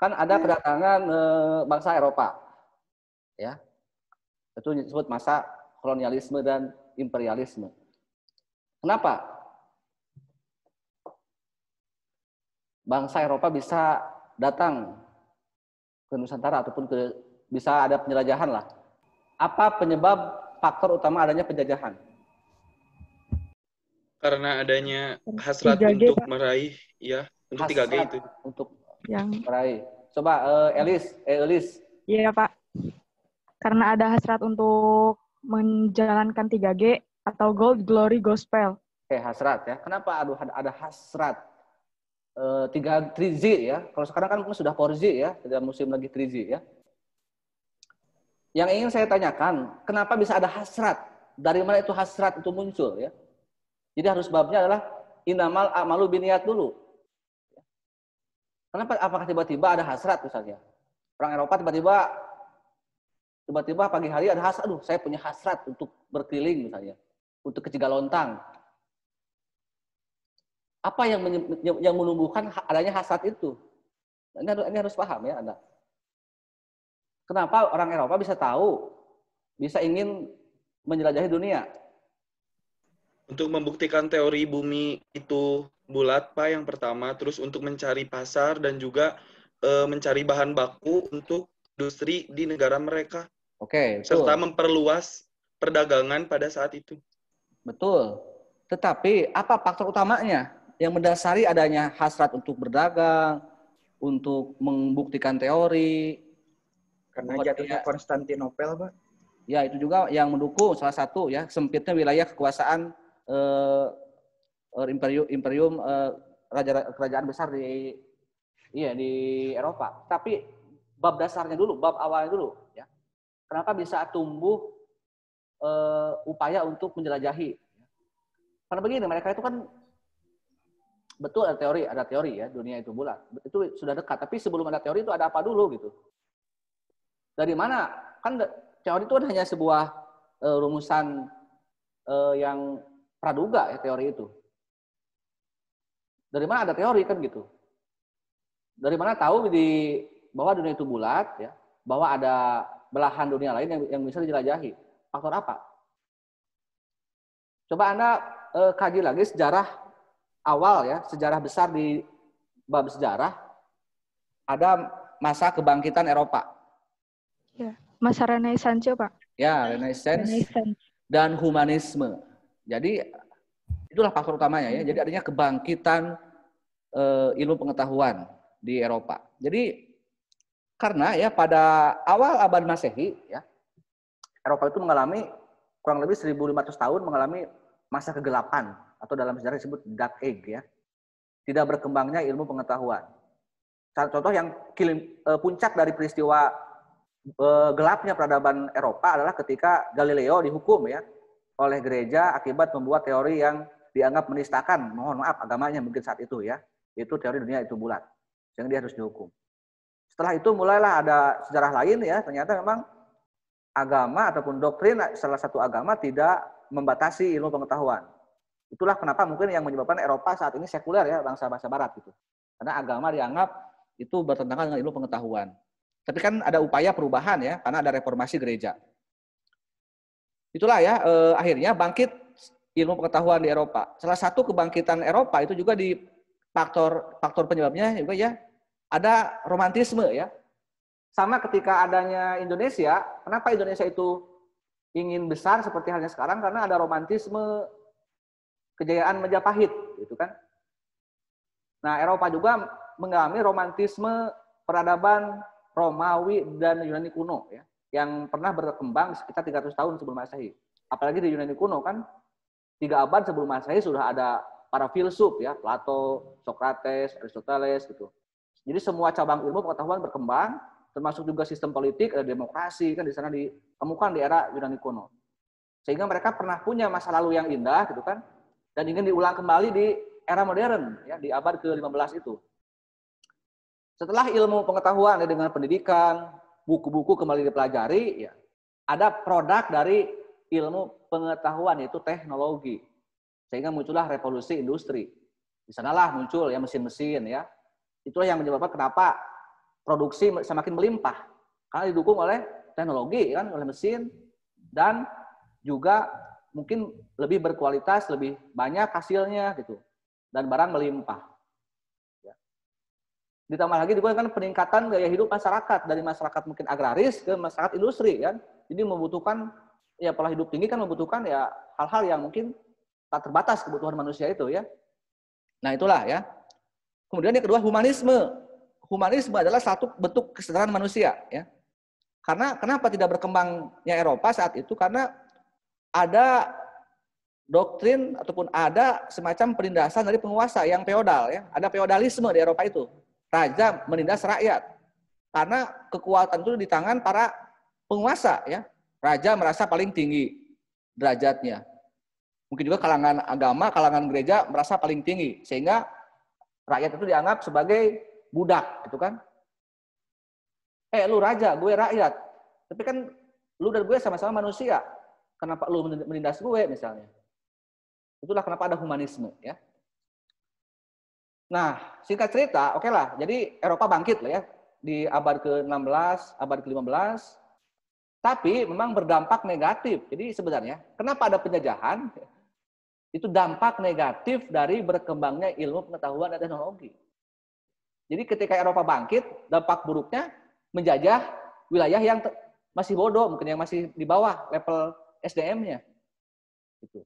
Speaker 1: Kan ada kedatangan bangsa Eropa, ya. Itu disebut masa kolonialisme dan imperialisme. Kenapa bangsa Eropa bisa datang ke Nusantara ataupun bisa ada penjelajahan lah? Apa penyebab faktor utama adanya penjajahan?
Speaker 3: Karena adanya hasrat
Speaker 5: 3G,
Speaker 3: untuk
Speaker 5: Pak.
Speaker 3: meraih, ya, untuk 3G
Speaker 1: Hasrat
Speaker 3: itu.
Speaker 1: untuk
Speaker 5: Yang
Speaker 1: meraih. Coba Elis.
Speaker 5: iya, Pak. Karena ada hasrat untuk menjalankan 3G atau Gold Glory Gospel.
Speaker 1: Oke, hasrat ya. Kenapa ada hasrat? 3G ya. Kalau sekarang kan sudah 4G ya, tidak musim lagi 3G ya. Yang ingin saya tanyakan, kenapa bisa ada hasrat? Dari mana itu hasrat itu muncul ya? Jadi harus babnya adalah inamal a'malu biniyat dulu. Kenapa? Apakah tiba-tiba ada hasrat misalnya? Orang Eropa tiba-tiba pagi hari ada hasrat, aduh saya punya hasrat untuk berkeliling misalnya, untuk ke Cigalontang. Apa yang menumbuhkan adanya hasrat itu? Ini harus paham ya Anda. Kenapa orang Eropa bisa tahu, bisa ingin menjelajahi dunia?
Speaker 3: Untuk membuktikan teori bumi itu bulat, Pak, yang pertama. Terus untuk mencari pasar dan juga mencari bahan baku untuk industri di negara mereka.
Speaker 1: Oke, betul.
Speaker 3: Serta memperluas perdagangan pada saat itu.
Speaker 1: Betul. Tetapi apa faktor utamanya yang mendasari adanya hasrat untuk berdagang, untuk membuktikan teori?
Speaker 6: Karena jatuhnya Konstantinopel, Pak.
Speaker 1: Ya, itu juga yang mendukung salah satu ya sempitnya wilayah kekuasaan imperium kerajaan besar di Eropa. Tapi bab dasarnya dulu, bab awalnya dulu ya. Kenapa bisa tumbuh upaya untuk menjelajahi? Karena begini, mereka itu kan betul ada teori ya, dunia itu bulat. Itu sudah dekat, tapi sebelum ada teori itu ada apa dulu gitu. Dari mana? Kan teori itu hanya sebuah rumusan yang praduga ya, teori itu. Dari mana ada teori kan gitu? Dari mana tahu bahwa dunia itu bulat ya, bahwa ada belahan dunia lain yang bisa dijelajahi? Faktor apa? Coba Anda kaji lagi sejarah awal ya, sejarah besar di bab sejarah, ada masa kebangkitan Eropa.
Speaker 5: Ya, masa Renaissance, Pak.
Speaker 1: Ya, Renaissance dan humanisme. Jadi itulah faktor utamanya ya. Jadi adanya kebangkitan ilmu pengetahuan di Eropa. Jadi karena ya pada awal abad Masehi ya, Eropa itu mengalami kurang lebih 1.500 tahun mengalami masa kegelapan atau dalam sejarah disebut Dark Age ya. Tidak berkembangnya ilmu pengetahuan. Contoh yang puncak dari peristiwa gelapnya peradaban Eropa adalah ketika Galileo dihukum ya oleh gereja akibat membuat teori yang dianggap menistakan, mohon maaf agamanya mungkin saat itu ya, yaitu teori dunia itu bulat, sehingga dia harus dihukum. Setelah itu mulailah ada sejarah lain ya, ternyata memang agama ataupun doktrin salah satu agama tidak membatasi ilmu pengetahuan. Itulah kenapa mungkin yang menyebabkan Eropa saat ini sekuler ya, bangsa-bangsa barat gitu. Karena agama dianggap itu bertentangan dengan ilmu pengetahuan. Tapi kan ada upaya perubahan ya, karena ada reformasi gereja. Itulah ya, akhirnya bangkit ilmu pengetahuan di Eropa. Salah satu kebangkitan Eropa itu juga di faktor penyebabnya juga ya, ada romantisme ya. Sama ketika adanya Indonesia, kenapa Indonesia itu ingin besar seperti halnya sekarang? Karena ada romantisme kejayaan Majapahit, gitu kan. Nah, Eropa juga mengalami romantisme peradaban Romawi dan Yunani kuno ya, yang pernah berkembang sekitar 300 tahun sebelum Masehi. Apalagi di Yunani kuno kan 3 abad sebelum Masehi sudah ada para filsuf ya, Plato, Socrates, Aristoteles gitu. Jadi semua cabang ilmu pengetahuan berkembang, termasuk juga sistem politik, ada demokrasi kan di sana ditemukan di era Yunani kuno. Sehingga mereka pernah punya masa lalu yang indah gitu kan, dan ingin diulang kembali di era modern ya, di abad ke-15 itu. Setelah ilmu pengetahuan dengan pendidikan, buku-buku kembali dipelajari, ya, ada produk dari ilmu pengetahuan yaitu teknologi. Sehingga muncullah revolusi industri. Di sanalah muncul ya mesin-mesin ya, itulah yang menyebabkan kenapa produksi semakin melimpah. Karena didukung oleh teknologi, kan, oleh mesin, dan juga mungkin lebih berkualitas, lebih banyak hasilnya gitu, dan barang melimpah. Ya. Ditambah lagi juga kan peningkatan gaya hidup masyarakat, dari masyarakat mungkin agraris ke masyarakat industri, kan. Jadi membutuhkan ya pola hidup tinggi kan membutuhkan ya hal-hal yang mungkin tak terbatas kebutuhan manusia itu ya. Nah itulah ya. Kemudian yang kedua humanisme. Humanisme adalah satu bentuk kesadaran manusia ya. Karena kenapa tidak berkembangnya Eropa saat itu? Karena ada doktrin ataupun ada semacam penindasan dari penguasa yang feodal ya. Ada feodalisme di Eropa itu. Raja menindas rakyat. Karena kekuatan itu di tangan para penguasa ya. Raja merasa paling tinggi derajatnya. Mungkin juga kalangan agama, kalangan gereja merasa paling tinggi sehingga rakyat itu dianggap sebagai budak gitu kan. Lu raja, gue rakyat. Tapi kan lu dan gue sama-sama manusia. Kenapa lu menindas gue misalnya? Itulah kenapa ada humanisme ya. Nah, singkat cerita, oke lah. Jadi Eropa bangkit lah ya di abad ke-16, abad ke-15. Tapi memang berdampak negatif. Jadi sebenarnya kenapa ada penjajahan? Itu dampak negatif dari berkembangnya ilmu pengetahuan dan teknologi. Jadi ketika Eropa bangkit, dampak buruknya menjajah wilayah yang masih bodoh, mungkin yang masih di bawah level SDM-nya. Gitu.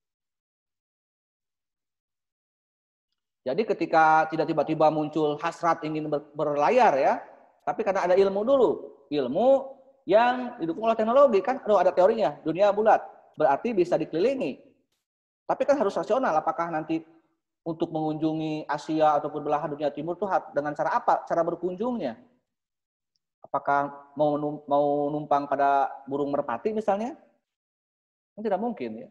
Speaker 1: Jadi ketika tidak tiba-tiba muncul hasrat ingin berlayar ya, tapi karena ada ilmu dulu, ilmu yang didukung oleh teknologi kan, ada teorinya, dunia bulat, berarti bisa dikelilingi. Tapi kan harus rasional, apakah nanti untuk mengunjungi Asia ataupun belahan dunia timur itu dengan cara apa? Cara berkunjungnya. Apakah mau numpang pada burung merpati misalnya? Kan tidak mungkin ya.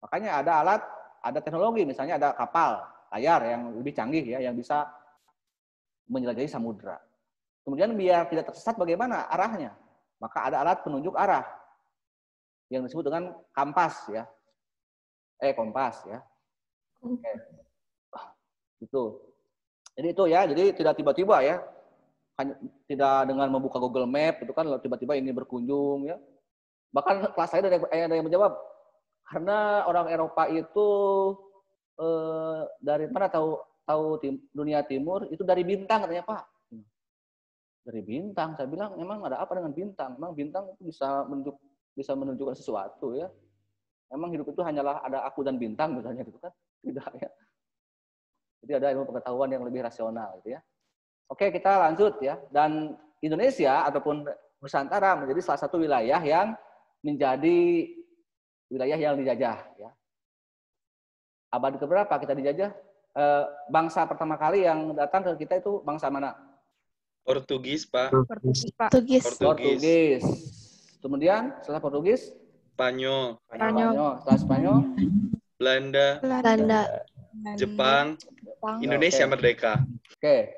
Speaker 1: Makanya ada alat, ada teknologi, misalnya ada kapal layar yang lebih canggih ya, yang bisa menjelajahi samudra. Kemudian biar tidak tersesat bagaimana arahnya? Maka ada alat penunjuk arah yang disebut dengan kompas ya. Kompas ya. Oke. Gitu. Jadi itu ya, jadi tidak tiba-tiba ya. Tidak dengan membuka Google Map itu kan tiba-tiba ini berkunjung ya. Bahkan kelas saya ada yang menjawab karena orang Eropa itu dari mana tahu dunia timur itu dari bintang katanya Pak. Dari bintang, saya bilang memang ada apa dengan bintang? Memang bintang itu bisa menunjukkan sesuatu ya. Memang hidup itu hanyalah ada aku dan bintang misalnya gitu kan? Tidak ya. Jadi ada ilmu pengetahuan yang lebih rasional gitu ya. Oke, kita lanjut ya. Dan Indonesia ataupun Nusantara menjadi salah satu wilayah yang menjadi wilayah yang dijajah ya. Abad keberapa kita dijajah? Bangsa pertama kali yang datang ke kita itu bangsa mana?
Speaker 3: Portugis, Pak.
Speaker 4: Portugis.
Speaker 1: Kemudian setelah Portugis?
Speaker 3: Spanyol.
Speaker 1: Setelah Spanyol?
Speaker 3: Belanda. Jepang. Indonesia merdeka.
Speaker 1: Oke.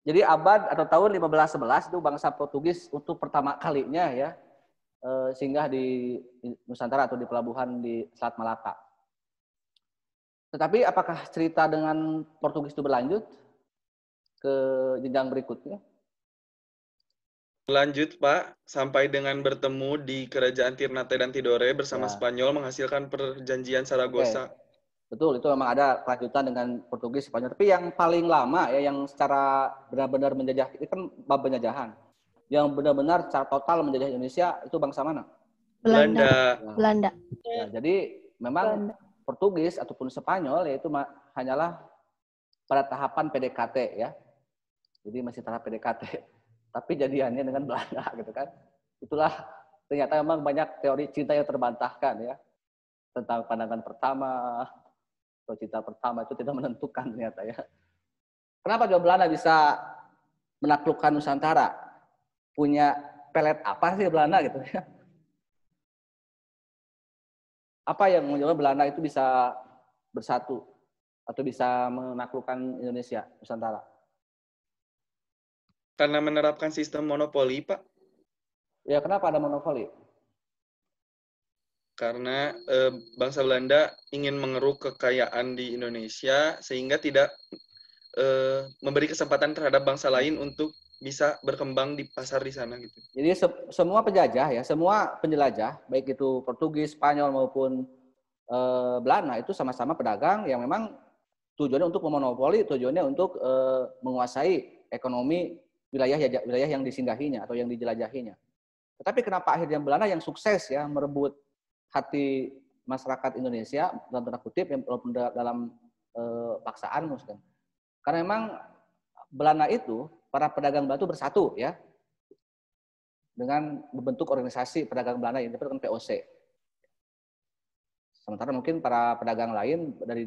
Speaker 1: Jadi abad atau tahun 1511 itu bangsa Portugis untuk pertama kalinya ya singgah di Nusantara atau di pelabuhan di Selat Malaka. Tetapi apakah cerita dengan Portugis itu berlanjut ke jenjang berikutnya?
Speaker 3: Lanjut Pak, sampai dengan bertemu di Kerajaan Ternate dan Tidore bersama Spanyol menghasilkan perjanjian Saragossa.
Speaker 1: Oke. Betul, itu memang ada kelanjutan dengan Portugis, Spanyol. Tapi yang paling lama ya, yang secara benar-benar menjajah, itu kan bab penjajahan. Yang benar-benar secara total menjajah Indonesia, itu bangsa mana?
Speaker 4: Belanda.
Speaker 1: Ya, jadi memang Portugis ataupun Spanyol, yaitu hanyalah pada tahapan PDKT ya. Jadi masih tahap PDKT. Tapi jadiannya dengan Belanda gitu kan. Itulah ternyata memang banyak teori cinta yang terbantahkan ya. Tentang pandangan pertama, atau cinta pertama itu tidak menentukan ternyata ya. Kenapa juga Belanda bisa menaklukkan Nusantara? Punya pelet apa sih Belanda gitu ya? Apa yang menyebabkan Belanda itu bisa bersatu atau bisa menaklukkan Indonesia, Nusantara?
Speaker 3: Karena menerapkan sistem monopoli, Pak.
Speaker 1: Ya, kenapa ada monopoli?
Speaker 3: Karena bangsa Belanda ingin mengeruk kekayaan di Indonesia sehingga tidak memberi kesempatan terhadap bangsa lain untuk bisa berkembang di pasar di sana gitu.
Speaker 1: Jadi semua penjajah ya, semua penjelajah, baik itu Portugis, Spanyol maupun Belanda itu sama-sama pedagang yang memang tujuannya untuk memonopoli, tujuannya untuk menguasai ekonomi wilayah yang disinggahinya atau yang dijelajahinya. Tetapi kenapa akhirnya Belanda yang sukses ya merebut hati masyarakat Indonesia dalam tanda kutip yang walaupun dalam paksaan maksudnya. Karena memang Belanda itu para pedagang Belanda itu bersatu ya dengan membentuk organisasi pedagang Belanda yang disebut dengan POC. Sementara mungkin para pedagang lain dari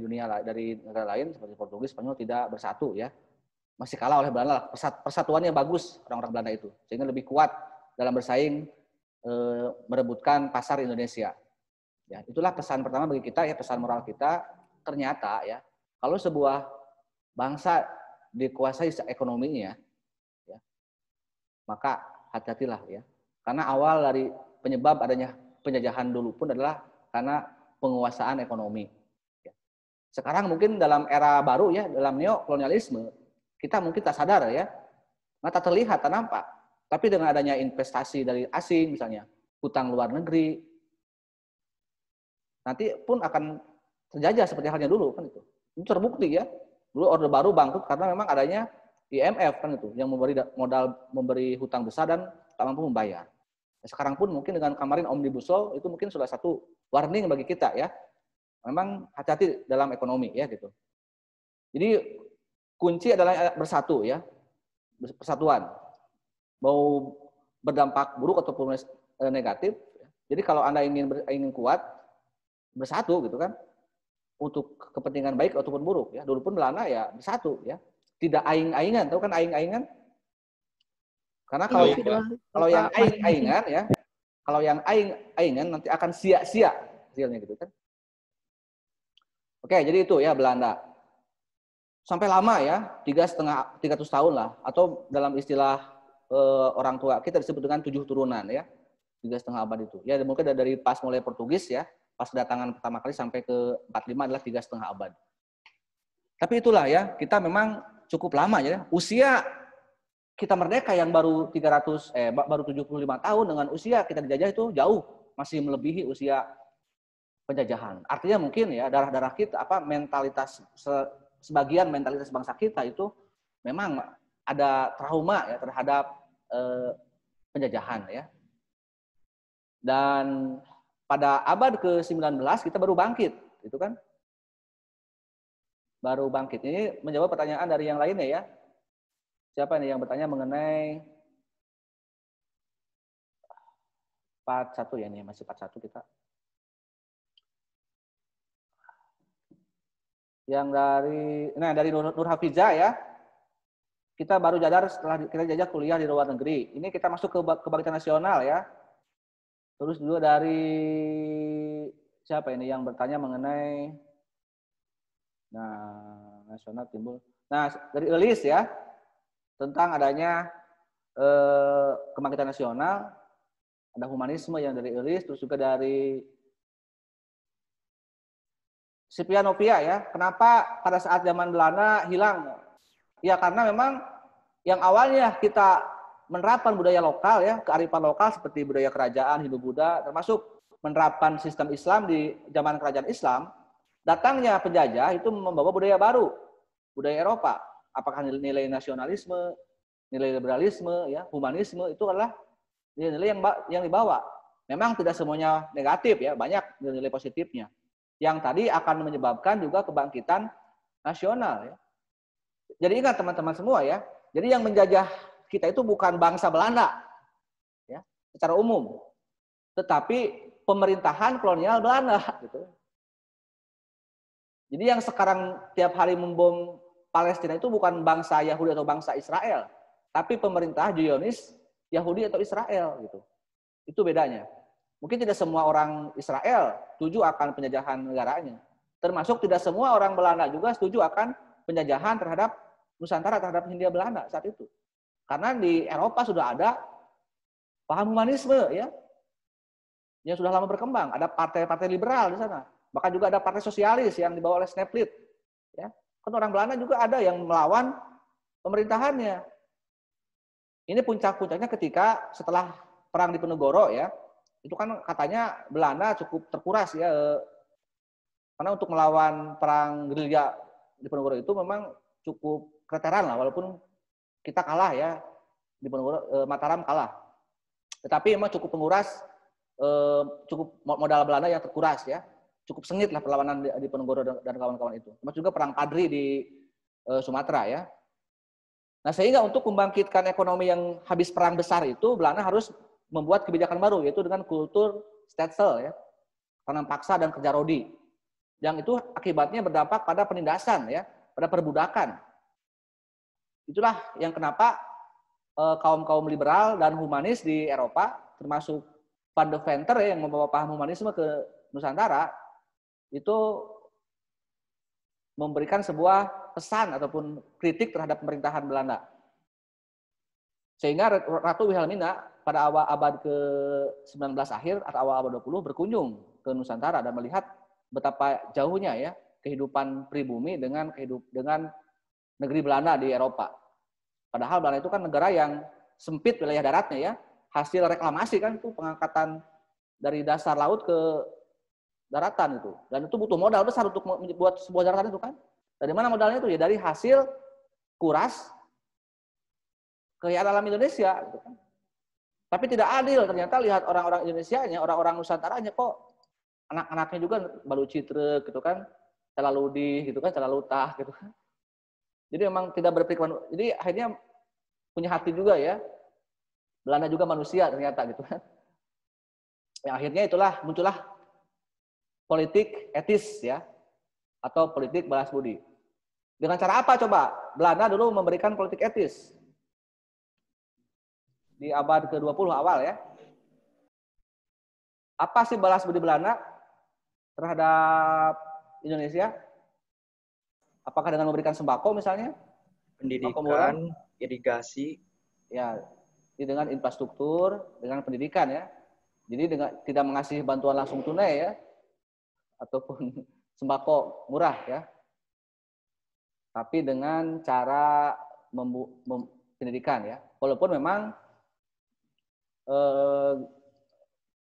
Speaker 1: negara lain seperti Portugis, Spanyol tidak bersatu ya. Masih kalah oleh Belanda. Persatuannya bagus orang-orang Belanda itu sehingga lebih kuat dalam bersaing merebutkan pasar Indonesia. Ya, itulah pesan pertama bagi kita ya, pesan moral kita. Ternyata ya, kalau sebuah bangsa dikuasai ekonominya ya, maka hati-hatilah ya. Karena awal dari penyebab adanya penjajahan dulu pun adalah karena penguasaan ekonomi. Ya. Sekarang mungkin dalam era baru ya, dalam neokolonialisme, kita mungkin tak sadar ya, tak terlihat, tak nampak. Tapi dengan adanya investasi dari asing misalnya, hutang luar negeri, nanti pun akan terjajah seperti halnya dulu kan itu. Itu terbukti ya. Dulu Orde Baru bangkrut karena memang adanya IMF kan itu yang memberi hutang besar dan tak mampu membayar. Sekarang pun mungkin dengan kemarin Omnibus Law itu mungkin sudah satu warning bagi kita ya. Memang hati-hati dalam ekonomi ya gitu. Jadi kunci adalah bersatu ya. Persatuan. Mau berdampak buruk ataupun negatif. Jadi kalau Anda ingin kuat, bersatu gitu kan. Untuk kepentingan baik ataupun buruk ya. Dulu pun Belanda ya bersatu ya. Tidak aing-aingan, tahu kan aing-aingan? Karena kalau yang aing-aingan ya, kalau yang aing-aingan nanti akan sia-sia hasilnya gitu kan. Oke, jadi itu ya Belanda. Sampai lama ya, 300 tahun lah, atau dalam istilah orang tua kita disebut dengan 7 turunan ya. 3,5 abad itu. Ya mungkin dari pas mulai Portugis ya, pas kedatangan pertama kali sampai ke 45 adalah 3,5 abad. Tapi itulah ya, kita memang cukup lama ya. Usia kita merdeka yang baru 75 tahun dengan usia kita dijajah itu jauh, masih melebihi usia penjajahan. Artinya mungkin ya darah-darah kita mentalitas sebagian mentalitas bangsa kita itu memang ada trauma ya terhadap penjajahan ya. Dan pada abad ke-19 kita baru bangkit, gitu kan? Baru bangkit. Ini menjawab pertanyaan dari yang lainnya ya. Siapa nih yang bertanya mengenai part 1 ya, ini masih part 1 kita. Yang dari Nur Hafizah ya. Kita baru jadar setelah kita jajah kuliah di luar negeri. Ini kita masuk ke kebangkitan nasional ya. Terus juga dari siapa ini yang bertanya mengenai nasional timbul. Nah, dari Elis ya. Tentang adanya kebangkitan nasional, ada humanisme yang dari Elis, terus juga dari Sipianovia ya. Kenapa pada saat zaman Belanda hilang? Ya karena memang yang awalnya kita menerapkan budaya lokal ya, kearifan lokal seperti budaya kerajaan Hindu-Buddha, termasuk menerapkan sistem Islam di zaman kerajaan Islam, datangnya penjajah itu membawa budaya baru, budaya Eropa. Apakah nilai nasionalisme, nilai liberalisme, ya, humanisme itu adalah nilai-nilai yang dibawa. Memang tidak semuanya negatif ya, banyak nilai-nilai positifnya. Yang tadi akan menyebabkan juga kebangkitan nasional ya. Jadi ingat teman-teman semua ya. Jadi yang menjajah kita itu bukan bangsa Belanda ya, secara umum. Tetapi pemerintahan kolonial Belanda gitu. Jadi yang sekarang tiap hari membom Palestina itu bukan bangsa Yahudi atau bangsa Israel, tapi pemerintah Zionis Yahudi atau Israel gitu. Itu bedanya. Mungkin tidak semua orang Israel setuju akan penjajahan negaranya. Termasuk tidak semua orang Belanda juga setuju akan penjajahan terhadap Nusantara, terhadap Hindia Belanda saat itu. Karena di Eropa sudah ada paham humanisme ya. Yang sudah lama berkembang, ada partai-partai liberal di sana. Bahkan juga ada partai sosialis yang dibawa oleh Snaplit. Ya. Kan orang Belanda juga ada yang melawan pemerintahannya. Ini puncak-puncaknya ketika setelah perang Diponegoro ya, itu kan katanya Belanda cukup terkuras ya, karena untuk melawan perang gerilya Diponegoro itu memang cukup keteteran lah, walaupun kita kalah ya, Diponegoro, Mataram kalah. Tetapi memang cukup menguras, cukup modal Belanda yang terkuras ya, cukup sengit lah perlawanan Diponegoro dan kawan-kawan itu. Termasuk juga perang Padri di Sumatera ya. Nah, sehingga untuk membangkitkan ekonomi yang habis perang besar itu, Belanda harus membuat kebijakan baru, yaitu dengan kultur stetsel, ya, tanam paksa dan kerja rodi. Yang itu akibatnya berdampak pada penindasan, ya, pada perbudakan. Itulah yang kenapa kaum-kaum liberal dan humanis di Eropa, termasuk Van de Venter ya, yang membawa paham humanisme ke Nusantara, itu memberikan sebuah pesan ataupun kritik terhadap pemerintahan Belanda. Sehingga Ratu Wilhelmina pada awal abad ke-19 akhir atau awal abad 20 berkunjung ke Nusantara dan melihat betapa jauhnya ya kehidupan pribumi dengan negeri Belanda di Eropa. Padahal Belanda itu kan negara yang sempit wilayah daratnya ya. Hasil reklamasi kan itu pengangkatan dari dasar laut ke daratan itu. Dan itu butuh modal besar untuk membuat sebuah daratan itu kan. Dari mana modalnya itu? Ya dari hasil kuras kekayaan alam Indonesia gitu kan. Tapi tidak adil ternyata lihat orang-orang Indonesianya, orang-orang Nusantaranya kok anak-anaknya juga balu citrek gitu kan, Calaludi gitu kan, Calalutah gitu kan. Jadi memang tidak berpikiran. Jadi akhirnya punya hati juga ya. Belanda juga manusia ternyata gitu kan. Yang akhirnya muncullah politik etis ya, atau politik balas budi. Dengan cara apa coba? Belanda dulu memberikan politik etis di abad ke-20 awal ya. Apa sih balas budi Belanda terhadap Indonesia? Apakah dengan memberikan sembako misalnya?
Speaker 6: Pendidikan, irigasi.
Speaker 1: Ya, dengan infrastruktur, dengan pendidikan ya. Jadi dengan tidak mengasih bantuan langsung tunai ya, ataupun sembako murah ya. Tapi dengan cara pendidikan ya. Walaupun memang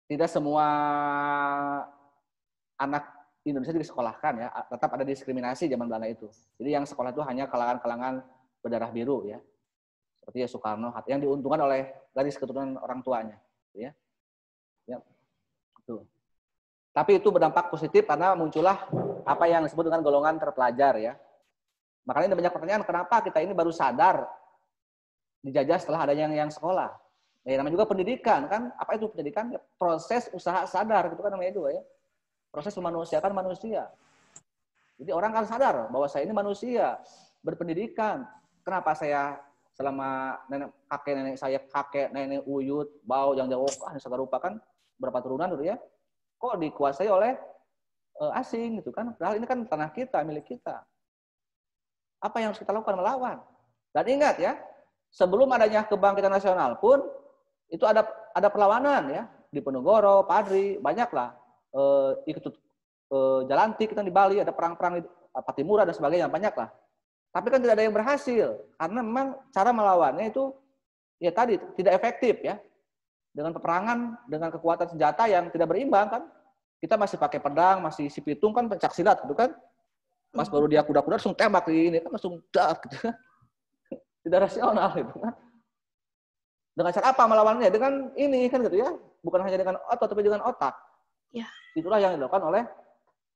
Speaker 1: tidak semua anak Indonesia disekolahkan ya, tetap ada diskriminasi zaman Belanda itu. Jadi yang sekolah itu hanya kalangan-kalangan berdarah biru ya. Seperti ya Soekarno, yang diuntungkan oleh garis keturunan orang tuanya ya. Ya. Itu. Tapi itu berdampak positif karena muncullah apa yang disebut dengan golongan terpelajar ya. Makanya ada banyak pertanyaan kenapa kita ini baru sadar dijajah setelah adanya yang sekolah. Ya, namanya juga pendidikan kan. Apa itu pendidikan? Proses usaha sadar gitu kan namanya itu ya. Proses memanusiakan manusia. Jadi orang kan sadar bahwa saya ini manusia berpendidikan. Kenapa saya selama kakek nenek uyut, bau yang jauh segala rupa kan berapa turunan dulu ya. Kok dikuasai oleh asing gitu kan. Padahal ini kan tanah kita, milik kita. Apa yang harus kita lakukan? Melawan. Dan ingat ya, sebelum adanya kebangkitan nasional pun itu ada perlawanan ya. Diponegoro, Padri, banyaklah. Ikut Jalantik kita di Bali, ada perang-perang di Patimura dan sebagainya, banyaklah. Tapi kan tidak ada yang berhasil. Karena memang cara melawannya itu ya tadi tidak efektif ya. Dengan peperangan, dengan kekuatan senjata yang tidak berimbang kan. Kita masih pakai pedang, masih si pitung kan pencak silat gitu kan. Pas baru dia kuda-kuda langsung tembak di ini kan langsung dak gitu kan. Tidak rasional gitu kan. Dengan cara apa melawannya? Dengan ini kan gitu ya. Bukan hanya dengan otot tapi dengan otak.
Speaker 4: Ya.
Speaker 1: Itulah yang dilakukan oleh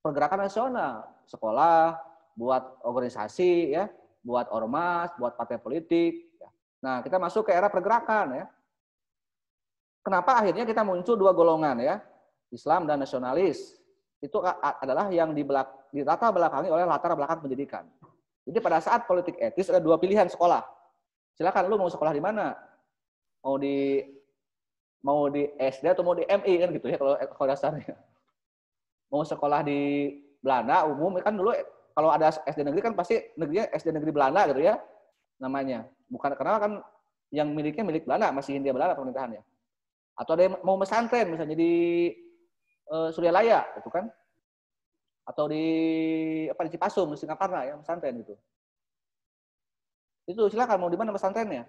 Speaker 1: pergerakan nasional. Sekolah, buat organisasi ya, buat ormas, buat partai politik. Nah, kita masuk ke era pergerakan ya. Kenapa akhirnya kita muncul dua golongan ya, Islam dan nasionalis. Itu adalah yang dilatar belakangi oleh latar belakang pendidikan. Jadi pada saat politik etis ada dua pilihan sekolah. Silakan lu mau sekolah di mana? Mau di SD atau mau di MI kan gitu ya kalau dasarnya. Mau sekolah di Belanda umum kan dulu kalau ada SD negeri kan pasti negerinya SD negeri Belanda gitu ya namanya. Bukan karena kan yang miliknya milik Belanda, masih Hindia Belanda pemerintahannya. Atau ada yang mau pesantren misalnya di Suryalaya gitu kan. atau di Cipasung, di Singaparna ya, pesantren itu. Itu silakan mau di mana pesantrennya.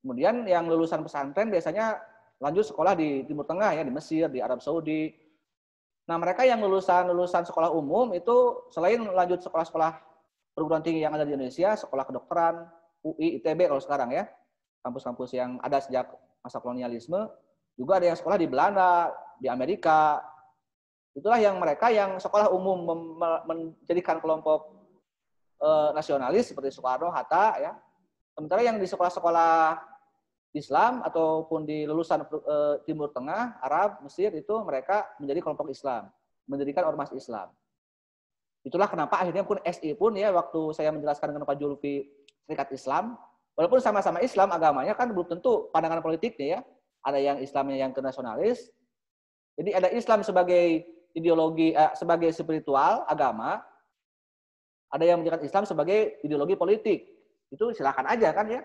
Speaker 1: Kemudian yang lulusan pesantren biasanya lanjut sekolah di Timur Tengah ya, di Mesir, di Arab Saudi. Nah, mereka yang lulusan sekolah umum itu selain lanjut sekolah-sekolah perguruan tinggi yang ada di Indonesia, sekolah kedokteran, UI, ITB kalau sekarang ya, kampus-kampus yang ada sejak masa kolonialisme, juga ada yang sekolah di Belanda, di Amerika. Itulah yang mereka yang sekolah umum menjadikan kelompok nasionalis seperti Soekarno, Hatta ya. Sementara yang di sekolah-sekolah Islam ataupun di lulusan Timur Tengah, Arab, Mesir itu mereka menjadi kelompok Islam, mendirikan ormas Islam. Itulah kenapa akhirnya pun SI pun ya waktu saya menjelaskan dengan Pak Julfi Serikat Islam, walaupun sama-sama Islam agamanya kan belum tentu pandangan politiknya ya. Ada yang Islamnya yang ke nasionalis. Jadi ada Islam sebagai ideologi sebagai spiritual agama, ada yang menjadikan Islam sebagai ideologi politik. Itu silakan aja kan ya.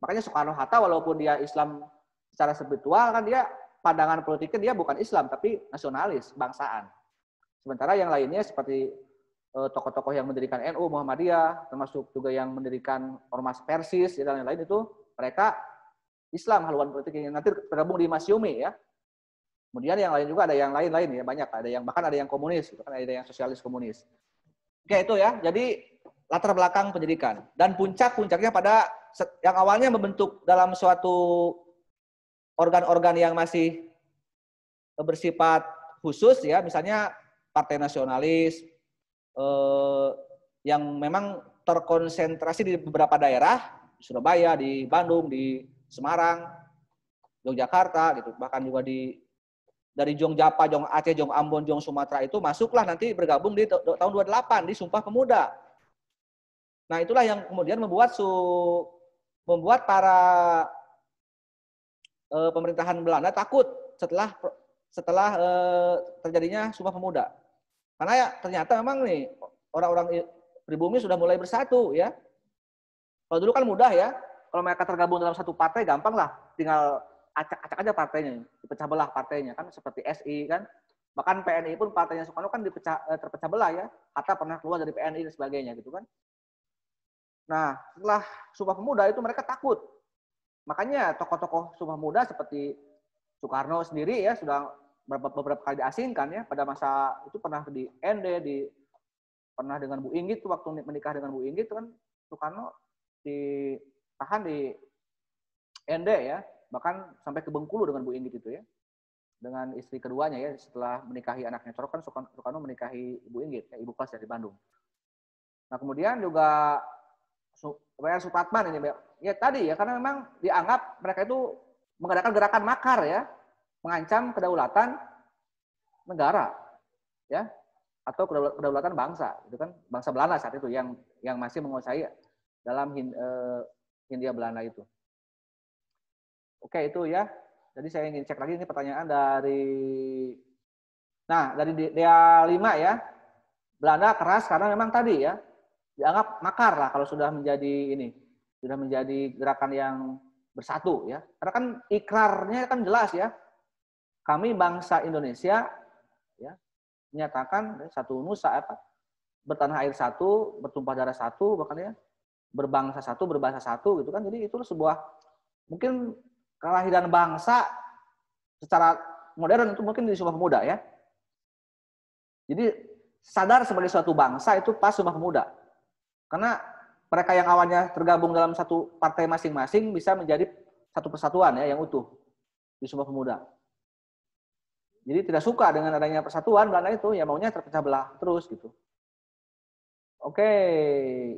Speaker 1: Makanya Soekarno-Hatta walaupun dia Islam secara spiritual kan dia pandangan politiknya dia bukan Islam tapi nasionalis, bangsaan. Sementara yang lainnya seperti tokoh-tokoh yang mendirikan NU, Muhammadiyah, termasuk juga yang mendirikan Ormas Persis dan lain-lain itu mereka Islam haluan politik yang nanti tergabung di Masyumi ya. Kemudian yang lain juga ada yang lain-lain ya, banyak, ada yang bahkan ada yang komunis, bahkan ada yang sosialis komunis. Oke, itu ya. Jadi latar belakang pendidikan dan puncaknya pada yang awalnya membentuk dalam suatu organ-organ yang masih bersifat khusus ya, misalnya partai nasionalis yang memang terkonsentrasi di beberapa daerah, di Surabaya, di Bandung, di Semarang, Yogyakarta gitu, bahkan juga dari Jong Japa, Jong Aceh, Jong Ambon, Jong Sumatera itu masuklah nanti bergabung di tahun 28 di Sumpah Pemuda. Nah, itulah yang kemudian membuat para pemerintahan Belanda takut setelah terjadinya Sumpah Pemuda. Karena ya ternyata memang nih orang-orang pribumi sudah mulai bersatu ya. Kalau dulu kan mudah ya. Kalau mereka tergabung dalam satu partai gampang lah, tinggal acak-acak aja partainya, dipecah belah partainya kan seperti SI kan. Bahkan PNI pun partainya Soekarno kan terpecah belah ya. Hatta pernah keluar dari PNI dan sebagainya gitu kan. Nah, setelah Sumpah Pemuda itu mereka takut. Makanya tokoh-tokoh Sumpah Pemuda seperti Soekarno sendiri ya sudah beberapa kali diasingkan ya. Pada masa itu pernah di ND, pernah dengan Bu Inggit waktu menikah dengan Bu Inggit kan Soekarno ditahan di ND ya. Bahkan sampai ke Bengkulu dengan Bu Inggit itu ya. Dengan istri keduanya ya setelah menikahi anaknya Coro kan Soekarno menikahi Bu Inggit ya, ibu kelas dari Bandung. Nah, kemudian juga W.R. Supratman ini ya tadi ya karena memang dianggap mereka itu mengadakan gerakan makar ya, mengancam kedaulatan negara ya atau kedaulatan bangsa itu kan bangsa Belanda saat itu yang masih menguasai dalam Hindia Belanda itu. Oke, itu ya. Jadi saya ingin cek lagi ini pertanyaan dari DA 5 ya. Belanda keras karena memang tadi ya dianggap makar lah kalau sudah menjadi gerakan yang bersatu ya. Karena kan ikrarnya kan jelas ya. Kami bangsa Indonesia ya menyatakan satu nusa bertanah air satu, bertumpah darah satu, bahkan ya berbangsa satu, berbahasa satu gitu kan. Jadi itu sebuah mungkin kelahiran bangsa secara modern itu mungkin di Sumpah Pemuda ya. Jadi sadar sebagai suatu bangsa itu pas Sumpah Pemuda. Karena mereka yang awalnya tergabung dalam satu partai masing-masing bisa menjadi satu persatuan ya yang utuh di Sumpah Pemuda. Jadi tidak suka dengan adanya persatuan Belanda itu, ya maunya terpecah belah terus gitu. Oke,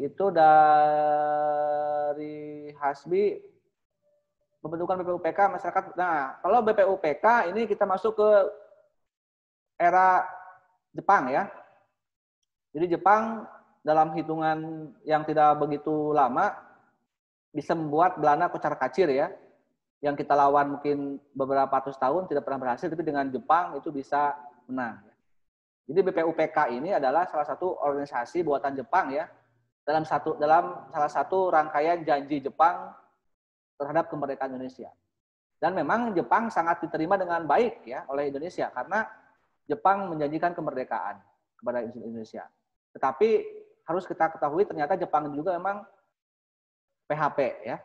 Speaker 1: itu dari Hasbi pembentukan BPUPK masyarakat. Nah, kalau BPUPK ini kita masuk ke era Jepang ya. Jadi Jepang dalam hitungan yang tidak begitu lama bisa membuat Belanda kocar-kacir ya. Yang kita lawan mungkin beberapa ratus tahun tidak pernah berhasil, tapi dengan Jepang itu bisa menang. Jadi BPUPK ini adalah salah satu organisasi buatan Jepang ya. Dalam salah satu rangkaian janji Jepang terhadap kemerdekaan Indonesia. Dan memang Jepang sangat diterima dengan baik ya oleh Indonesia karena Jepang menjanjikan kemerdekaan kepada Indonesia. Tetapi harus kita ketahui ternyata Jepang juga memang PHP ya.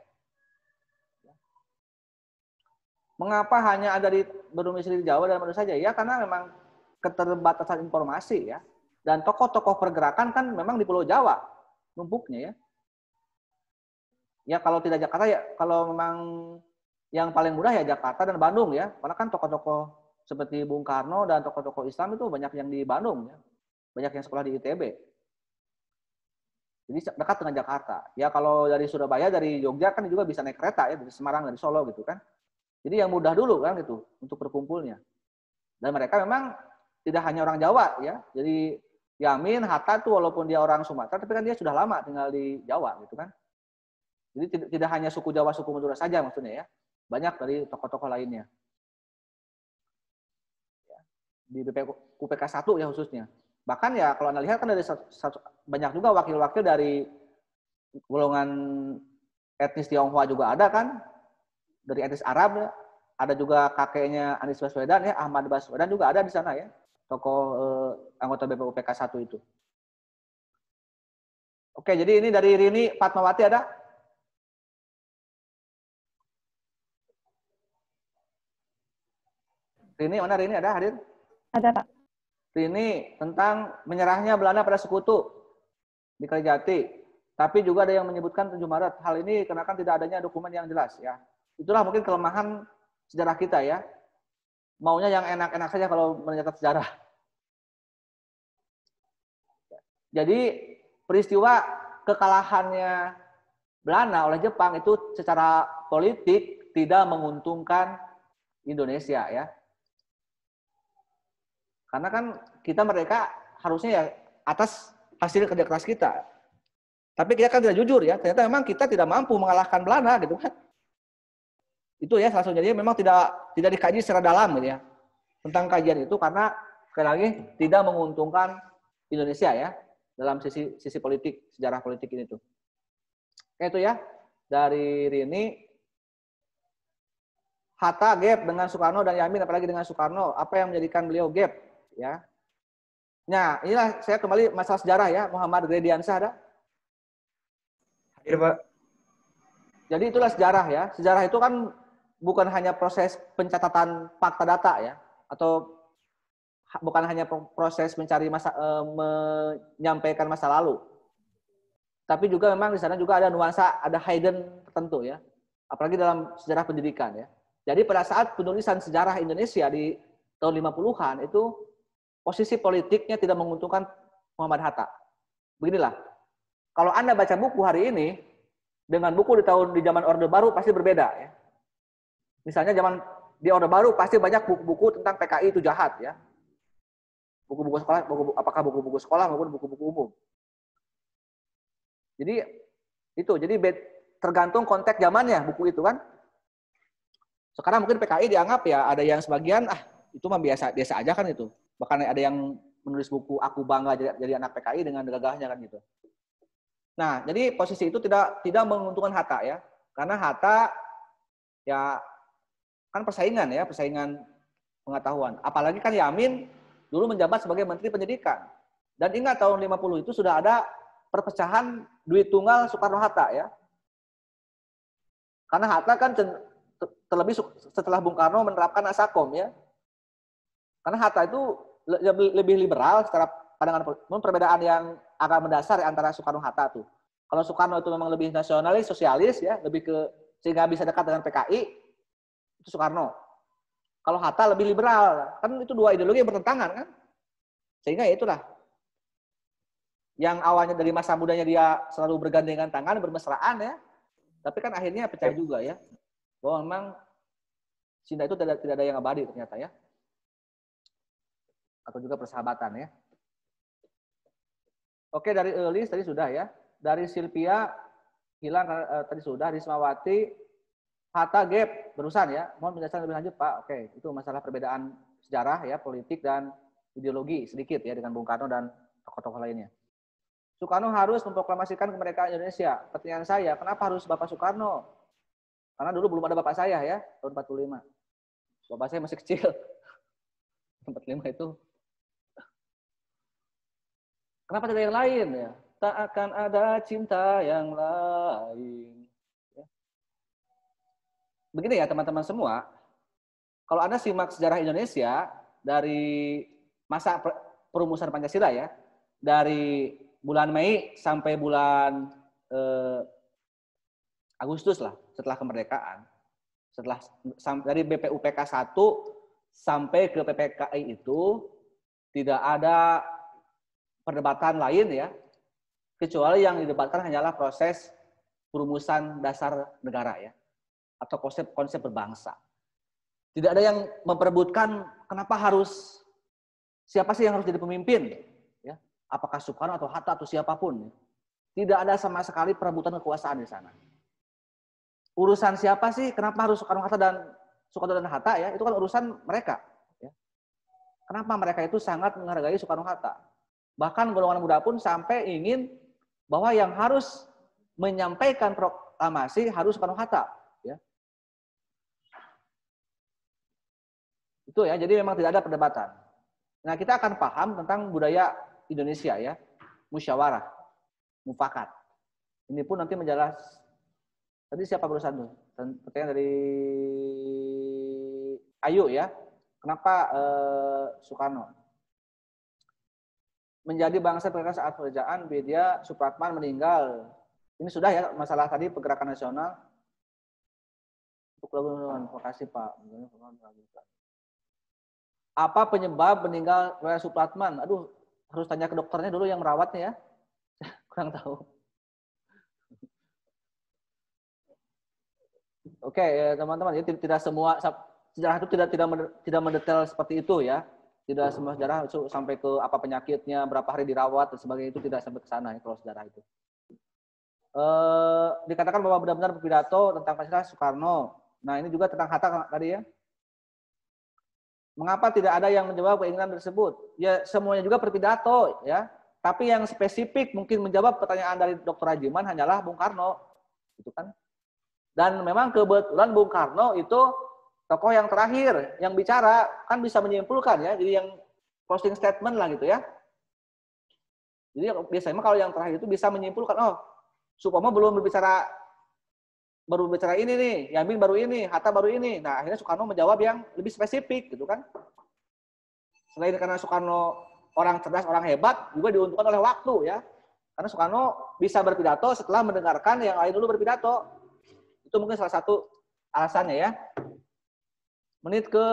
Speaker 1: Mengapa hanya ada berdomisili di Jawa dan Madura saja? Ya karena memang keterbatasan informasi ya. Dan tokoh-tokoh pergerakan kan memang di Pulau Jawa numpuknya ya. Ya kalau tidak Jakarta ya kalau memang yang paling mudah ya Jakarta dan Bandung ya. Karena kan tokoh-tokoh seperti Bung Karno dan tokoh-tokoh Islam itu banyak yang di Bandung ya. Banyak yang sekolah di ITB. Jadi dekat dengan Jakarta. Ya kalau dari Surabaya, dari Jogja kan juga bisa naik kereta ya, dari Semarang, dari Solo gitu kan. Jadi yang mudah dulu kan gitu untuk berkumpulnya. Dan mereka memang tidak hanya orang Jawa ya. Jadi Yamin, Hatta tuh walaupun dia orang Sumatera, tapi kan dia sudah lama tinggal di Jawa gitu kan. Jadi tidak hanya suku Jawa, suku Madura saja maksudnya ya. Banyak dari tokoh-tokoh lainnya. Di UPK 1 ya khususnya. Bahkan ya kalau Anda lihat kan ada banyak juga wakil-wakil dari golongan etnis Tionghoa juga ada kan. Dari etnis Arab ya. Ada juga kakeknya Anies Baswedan ya, Ahmad Baswedan juga ada di sana ya. Tokoh anggota BPUPK 1 itu. Oke, jadi ini dari Rini Fatmawati ada? Rini mana Rini ada hadir?
Speaker 5: Ada, Pak.
Speaker 1: Ini tentang menyerahnya Belanda pada sekutu di Kalijati. Tapi juga ada yang menyebutkan 7 Maret. Hal ini karena kan tidak adanya dokumen yang jelas ya. Itulah mungkin kelemahan sejarah kita ya. Maunya yang enak-enak saja kalau mencatat sejarah. Jadi peristiwa kekalahannya Belanda oleh Jepang itu secara politik tidak menguntungkan Indonesia ya. Karena kan kita mereka harusnya ya atas hasil kerja keras kita. Tapi kita kan tidak jujur ya. Ternyata memang kita tidak mampu mengalahkan Belanda gitu kan. Itu ya salah satunya. Jadi memang tidak dikaji secara dalam gitu ya. Tentang kajian itu karena sekali lagi tidak menguntungkan Indonesia ya dalam sisi politik, sejarah politik ini tuh. Oke itu ya. Dari Rini, Hatta gap dengan Soekarno dan Yamin apalagi dengan Soekarno, apa yang menjadikan beliau gap? Ya. Nah, inilah saya kembali masalah sejarah ya. Muhammad Grediansyah ada?
Speaker 6: Hadir, Pak.
Speaker 1: Jadi itulah sejarah ya. Sejarah itu kan bukan hanya proses pencatatan fakta data ya, atau bukan hanya proses mencari menyampaikan masa lalu. Tapi juga memang di sana juga ada nuansa, ada hidden tertentu ya. Apalagi dalam sejarah pendidikan ya. Jadi pada saat penulisan sejarah Indonesia di tahun 50-an itu posisi politiknya tidak menguntungkan Muhammad Hatta. Beginilah, kalau Anda baca buku hari ini dengan buku di zaman Orde Baru pasti berbeda ya. Misalnya di Orde Baru pasti banyak buku-buku tentang PKI itu jahat ya. Buku-buku sekolah, apakah buku-buku sekolah maupun buku-buku umum. Jadi tergantung konteks zamannya buku itu kan. Sekarang mungkin PKI dianggap ya ada yang sebagian itu mah biasa aja kan itu. Bahkan ada yang menulis buku Aku Bangga jadi anak PKI dengan gagahnya kan gitu. Nah, jadi posisi itu tidak menguntungkan Hatta ya. Karena Hatta ya kan persaingan pengetahuan. Apalagi kan Yamin dulu menjabat sebagai Menteri Pendidikan. Dan ingat tahun 50 itu sudah ada perpecahan duit tunggal Soekarno-Hatta ya. Karena Hatta kan terlebih setelah Bung Karno menerapkan Asakom ya. Karena Hatta itu lebih liberal secara pandangan politik. Perbedaan yang agak mendasar antara Soekarno-Hatta tuh. Kalau Soekarno itu memang lebih nasionalis, sosialis ya, lebih ke sehingga bisa dekat dengan PKI, itu Soekarno. Kalau Hatta lebih liberal, kan itu dua ideologi yang bertentangan kan. Sehingga ya itulah. Yang awalnya dari masa mudanya dia selalu bergandengan tangan, bermesraan ya. Tapi kan akhirnya pecah juga ya. Bahwa memang cinta itu tidak ada yang abadi ternyata ya. Atau juga persahabatan ya. Oke, dari Elis tadi sudah ya. Dari Silvia hilang tadi sudah. Rismawati, Hatta gap berusan ya. Mohon penjelasan lebih lanjut Pak. Oke, itu masalah perbedaan sejarah ya, politik dan ideologi sedikit ya dengan Bung Karno dan tokoh-tokoh lainnya. Soekarno harus memproklamasikan kemerdekaan Indonesia. Pertanyaan saya, kenapa harus Bapak Soekarno? Karena dulu belum ada bapak saya ya, tahun 45. Bapak saya masih kecil. 45 itu Kenapa tidak yang lain ya? Tak akan ada cinta yang lain. Ya. Begini ya teman-teman semua, kalau Anda simak sejarah Indonesia dari masa perumusan Pancasila ya, dari bulan Mei sampai bulan Agustus lah setelah kemerdekaan, setelah dari BPUPK 1 sampai ke PPKI itu tidak ada perdebatan lain ya, kecuali yang didebatkan hanyalah proses perumusan dasar negara ya, atau konsep berbangsa. Tidak ada yang memperebutkan kenapa harus, siapa sih yang harus jadi pemimpin, ya? Apakah Soekarno atau Hatta atau siapapun. Tidak ada sama sekali perebutan kekuasaan di sana. Urusan siapa sih, kenapa harus Soekarno dan Hatta ya? Itu kan urusan mereka. Ya. Kenapa mereka itu sangat menghargai Soekarno Hatta? Bahkan golongan muda pun sampai ingin bahwa yang harus menyampaikan proklamasi harus Soekarno Hatta. Ya. Itu ya, jadi memang tidak ada perdebatan. Nah, kita akan paham tentang budaya Indonesia ya, musyawarah, mufakat. Ini pun nanti menjelas. Tadi siapa barusan tuh? Pertanyaan dari Ayu ya. Kenapa Soekarno? Menjadi bangsa berdeka saat kerajaan Widya Supratman meninggal. Ini sudah ya masalah tadi pergerakan nasional. Terima kasih Pak. Apa penyebab meninggal Widya Supratman? Aduh, harus tanya ke dokternya dulu yang merawatnya ya. Kurang tahu. Oke, teman-teman, jadi tidak semua sejarah itu tidak mendetail seperti itu ya. Tidak semua sejarah sampai ke apa penyakitnya, berapa hari dirawat dan sebagainya, itu tidak sampai ke sana ya kalau sejarah itu. Dikatakan bahwa benar-benar berpidato tentang Pancasila Soekarno. Nah, ini juga tentang Hatta tadi ya. Mengapa tidak ada yang menjawab keinginan tersebut? Ya, semuanya juga berpidato ya. Tapi yang spesifik mungkin menjawab pertanyaan dari Dr. Rajiman hanyalah Bung Karno. Gitu kan? Dan memang kebetulan Bung Karno itu tokoh yang terakhir yang bicara, kan bisa menyimpulkan ya, jadi yang closing statement lah gitu ya. Jadi biasanya kalau yang terakhir itu bisa menyimpulkan, oh Supomo baru berbicara ini nih, Yamin baru ini, Hatta baru ini. Nah akhirnya Soekarno menjawab yang lebih spesifik gitu kan. Selain karena Soekarno orang cerdas, orang hebat, juga diuntungkan oleh waktu ya. Karena Soekarno bisa berpidato setelah mendengarkan yang lain dulu berpidato. Itu mungkin salah satu alasannya ya. Menit ke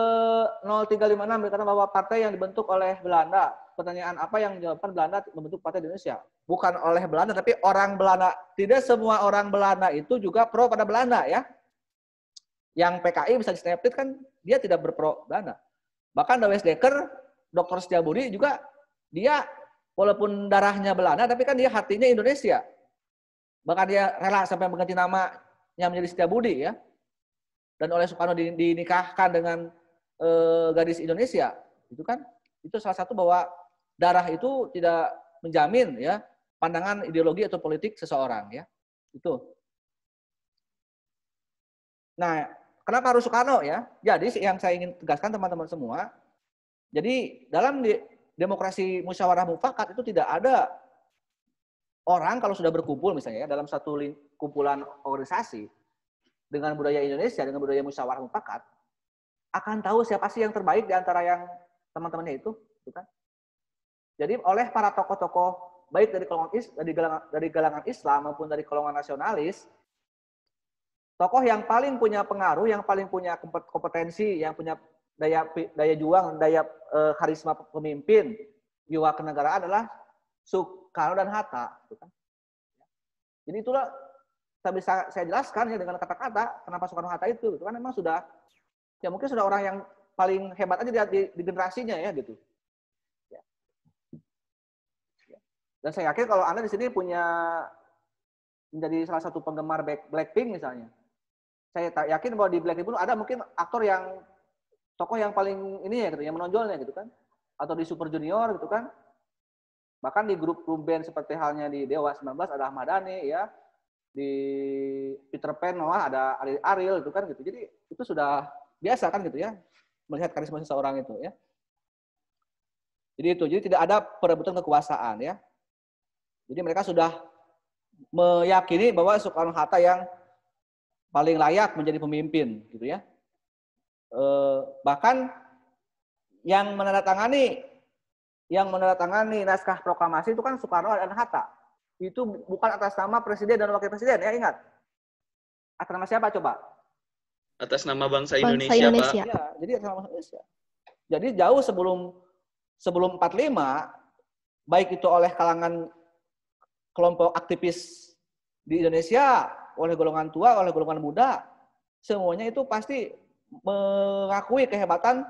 Speaker 1: 0356 dikatakan bahwa partai yang dibentuk oleh Belanda. Pertanyaan apa yang menjawabkan Belanda membentuk partai di Indonesia? Bukan oleh Belanda, tapi orang Belanda. Tidak semua orang Belanda itu juga pro pada Belanda ya. Yang PKI bisa di-snaptit kan dia tidak berpro Belanda. Bahkan W.S. Dekker, Dr. Setiabudi juga dia walaupun darahnya Belanda, tapi kan dia hatinya Indonesia. Bahkan dia rela sampai mengganti nama yang menjadi Setiabudi ya, dan oleh Soekarno dinikahkan dengan gadis Indonesia, itu kan, itu salah satu bahwa darah itu tidak menjamin ya pandangan ideologi atau politik seseorang ya, itu. Nah, kenapa harus Soekarno ya? Jadi yang saya ingin tegaskan teman-teman semua, jadi dalam demokrasi musyawarah mufakat itu tidak ada orang kalau sudah berkumpul misalnya ya, dalam satu kumpulan organisasi dengan budaya Indonesia, dengan budaya musyawarah mufakat, akan tahu siapa sih yang terbaik di antara yang teman-temannya itu, kan? Jadi oleh para tokoh-tokoh baik dari kalangan Islam maupun dari kalangan nasionalis, tokoh yang paling punya pengaruh, yang paling punya kompetensi, yang punya daya juang, daya karisma pemimpin, jiwa kenegaraan adalah Soekarno dan Hatta. Jadi itulah bisa saya jelaskan ya dengan kata-kata kenapa Soekarno Hatta itu. Kan memang sudah, ya mungkin sudah orang yang paling hebat aja di generasinya ya gitu. Ya. Dan saya yakin kalau Anda di sini menjadi salah satu penggemar Blackpink misalnya, saya yakin bahwa di Blackpink pun ada mungkin aktor yang tokoh yang paling ini ya gitu, yang menonjolnya gitu kan, atau di Super Junior gitu kan. Bahkan di grup band seperti halnya di Dewa 19 ada Ahmad Dhani ya, di Peter Pan Noah ada Ariel gitu kan gitu. Jadi itu sudah biasa kan gitu ya, melihat karisma seseorang itu ya. Jadi tidak ada perebutan kekuasaan ya. Jadi mereka sudah meyakini bahwa Soekarno-Hatta yang paling layak menjadi pemimpin, gitu ya. Bahkan yang menandatangani naskah proklamasi itu kan Soekarno dan Hatta. Itu bukan atas nama presiden dan wakil presiden, ya ingat. Atas nama siapa coba?
Speaker 3: Atas nama bangsa
Speaker 4: Bangsa
Speaker 3: Indonesia,
Speaker 4: Indonesia.
Speaker 3: Pak.
Speaker 1: Ya, jadi atas nama bangsa Indonesia. Jadi jauh sebelum 45, baik itu oleh kalangan kelompok aktivis di Indonesia, oleh golongan tua, oleh golongan muda, semuanya itu pasti mengakui kehebatan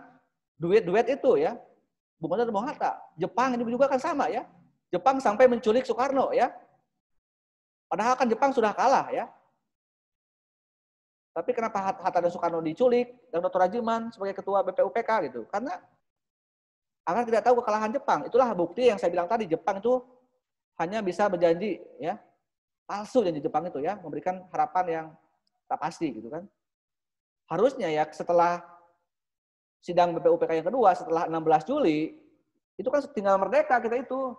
Speaker 1: duet itu ya. Bung Karno dan Bung Hatta. Jepang ini juga kan sama ya. Jepang sampai menculik Soekarno ya. Padahal kan Jepang sudah kalah ya. Tapi kenapa Hatta dan Soekarno diculik dan Dr. Rajiman sebagai ketua BPUPK gitu? Karena agar tidak tahu kekalahan Jepang. Itulah bukti yang saya bilang tadi, Jepang itu hanya bisa berjanji ya. Palsu janji Jepang itu ya, memberikan harapan yang tak pasti gitu kan. Harusnya ya setelah sidang BPUPK yang kedua, setelah 16 Juli, itu kan tinggal merdeka kita itu.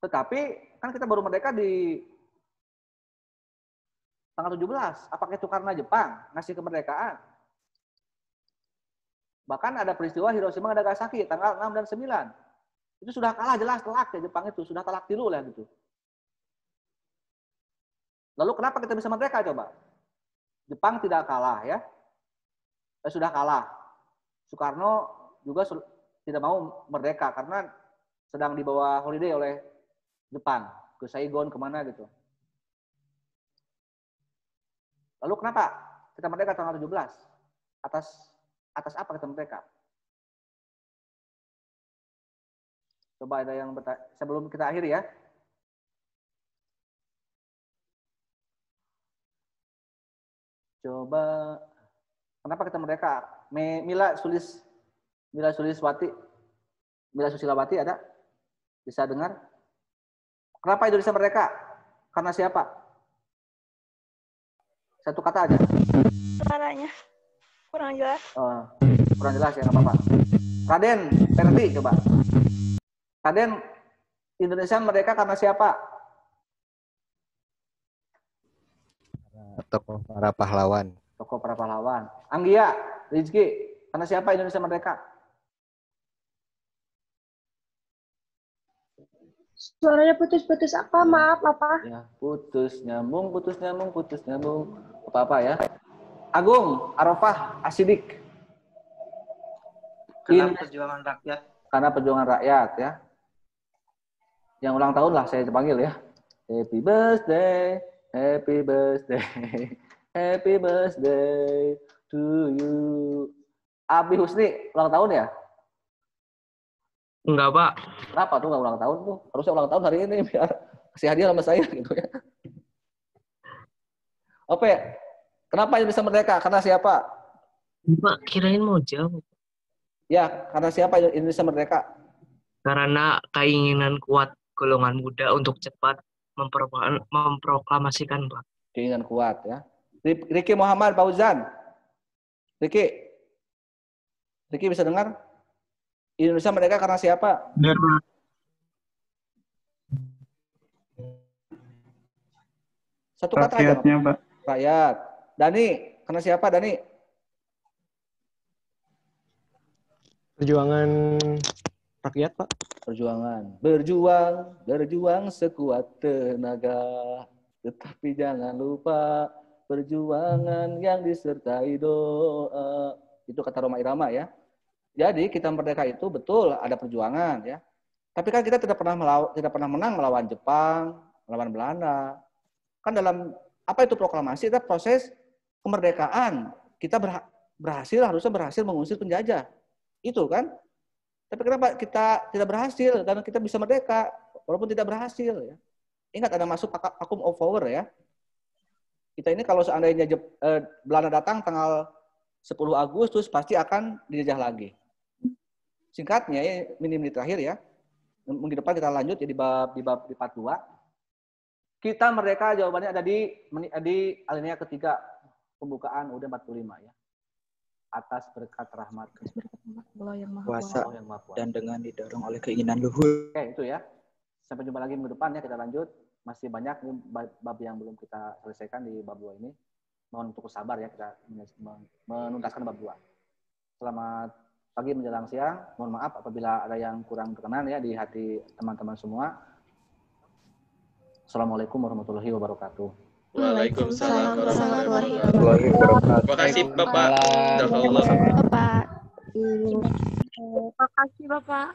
Speaker 1: Tetapi kan kita baru merdeka di tanggal 17. Apakah itu karena Jepang ngasih kemerdekaan? Bahkan ada peristiwa Hiroshima dan Nagasaki tanggal 6 dan 9. Itu sudah kalah jelas telak ya Jepang itu. Sudah telak tilu lah gitu. Lalu kenapa kita bisa merdeka coba? Jepang tidak kalah ya. Sudah kalah. Soekarno juga tidak mau merdeka karena sedang dibawa holiday oleh Jepang. Ke Saigon kemana gitu. Lalu kenapa kita merdeka tanggal 17? Atas apa kita merdeka? Coba ada yang bertanya, sebelum kita akhiri ya. Coba, kenapa kita merdeka? Mila Susilawati ada? Bisa dengar? Kenapa Indonesia merdeka? Karena siapa? Satu kata aja.
Speaker 2: Suaranya kurang jelas.
Speaker 1: Oh, kurang jelas ya, nggak apa-apa. Raden Ferdi coba. Raden, Indonesia merdeka karena siapa?
Speaker 7: Tokoh para pahlawan.
Speaker 1: Tokoh para pahlawan. Anggia, Rizky, karena siapa Indonesia merdeka?
Speaker 4: Suaranya putus-putus apa? Maaf apa?
Speaker 1: Ya, putus nyambung. Apa-apa ya. Agung, Arafah, Asidik.
Speaker 6: Karena perjuangan rakyat.
Speaker 1: Karena perjuangan rakyat ya. Yang ulang tahun lah saya panggil ya. Happy birthday, happy birthday, happy birthday to you. Abi Husni ulang tahun ya?
Speaker 8: Enggak, Pak.
Speaker 1: Kenapa tuh nggak ulang tahun tuh? Harusnya ulang tahun hari ini biar kasih hadiah sama saya gitu ya. Oke, kenapa Indonesia merdeka? Karena siapa?
Speaker 8: Pak, kirain mau jawab.
Speaker 1: Ya, karena siapa Indonesia merdeka?
Speaker 8: Karena keinginan kuat golongan muda untuk cepat memproklamasikan, Pak.
Speaker 1: Keinginan kuat ya. Riki Muhammad Fauzan. Riki bisa dengar? Indonesia merdeka karena siapa? Satu kata aja.
Speaker 9: Rakyatnya, Pak.
Speaker 1: Rakyat. Dani, karena siapa Dani?
Speaker 7: Perjuangan rakyat, Pak.
Speaker 1: Berjuang sekuat tenaga. Tetapi jangan lupa perjuangan yang disertai doa. Itu kata Rhoma Irama ya. Jadi kita merdeka itu betul ada perjuangan ya. Tapi kan kita tidak pernah menang melawan Jepang, melawan Belanda. Kan dalam apa itu proklamasi? Itu proses kemerdekaan. Kita harusnya berhasil mengusir penjajah. Itu kan? Tapi kenapa kita tidak berhasil dan kita bisa merdeka walaupun tidak berhasil ya? Ingat ada masuk vacuum of power ya. Kita ini kalau seandainya Belanda datang tanggal 10 Agustus pasti akan dijajah lagi. Singkatnya ya, menit terakhir ya. Minggu depan kita lanjut ya di part 2. Kita merdeka jawabannya ada di alinea ketiga pembukaan UUD 45 ya. Atas berkat rahmat
Speaker 5: Allah yang Maha
Speaker 6: Kuasa
Speaker 1: Allah yang Maha Kuasa.
Speaker 6: dan dengan didorong oleh keinginan luhur.
Speaker 1: Oke, itu ya. Sampai jumpa lagi minggu depan ya, kita lanjut. Masih banyak bab yang belum kita selesaikan di bab 2 ini. Mohon untuk sabar ya, kita menuntaskan bab 2. Selamat pagi menjelang siang. Mohon maaf apabila ada yang kurang berkenan ya di hati teman-teman semua. Assalamualaikum warahmatullahi wabarakatuh.
Speaker 3: Waalaikumsalam
Speaker 4: warahmatullahi
Speaker 3: warahmatullahi wabarakatuh. Terima kasih Bapak. Jazakallah.
Speaker 4: Bapak.
Speaker 5: Terima kasih, Bapak.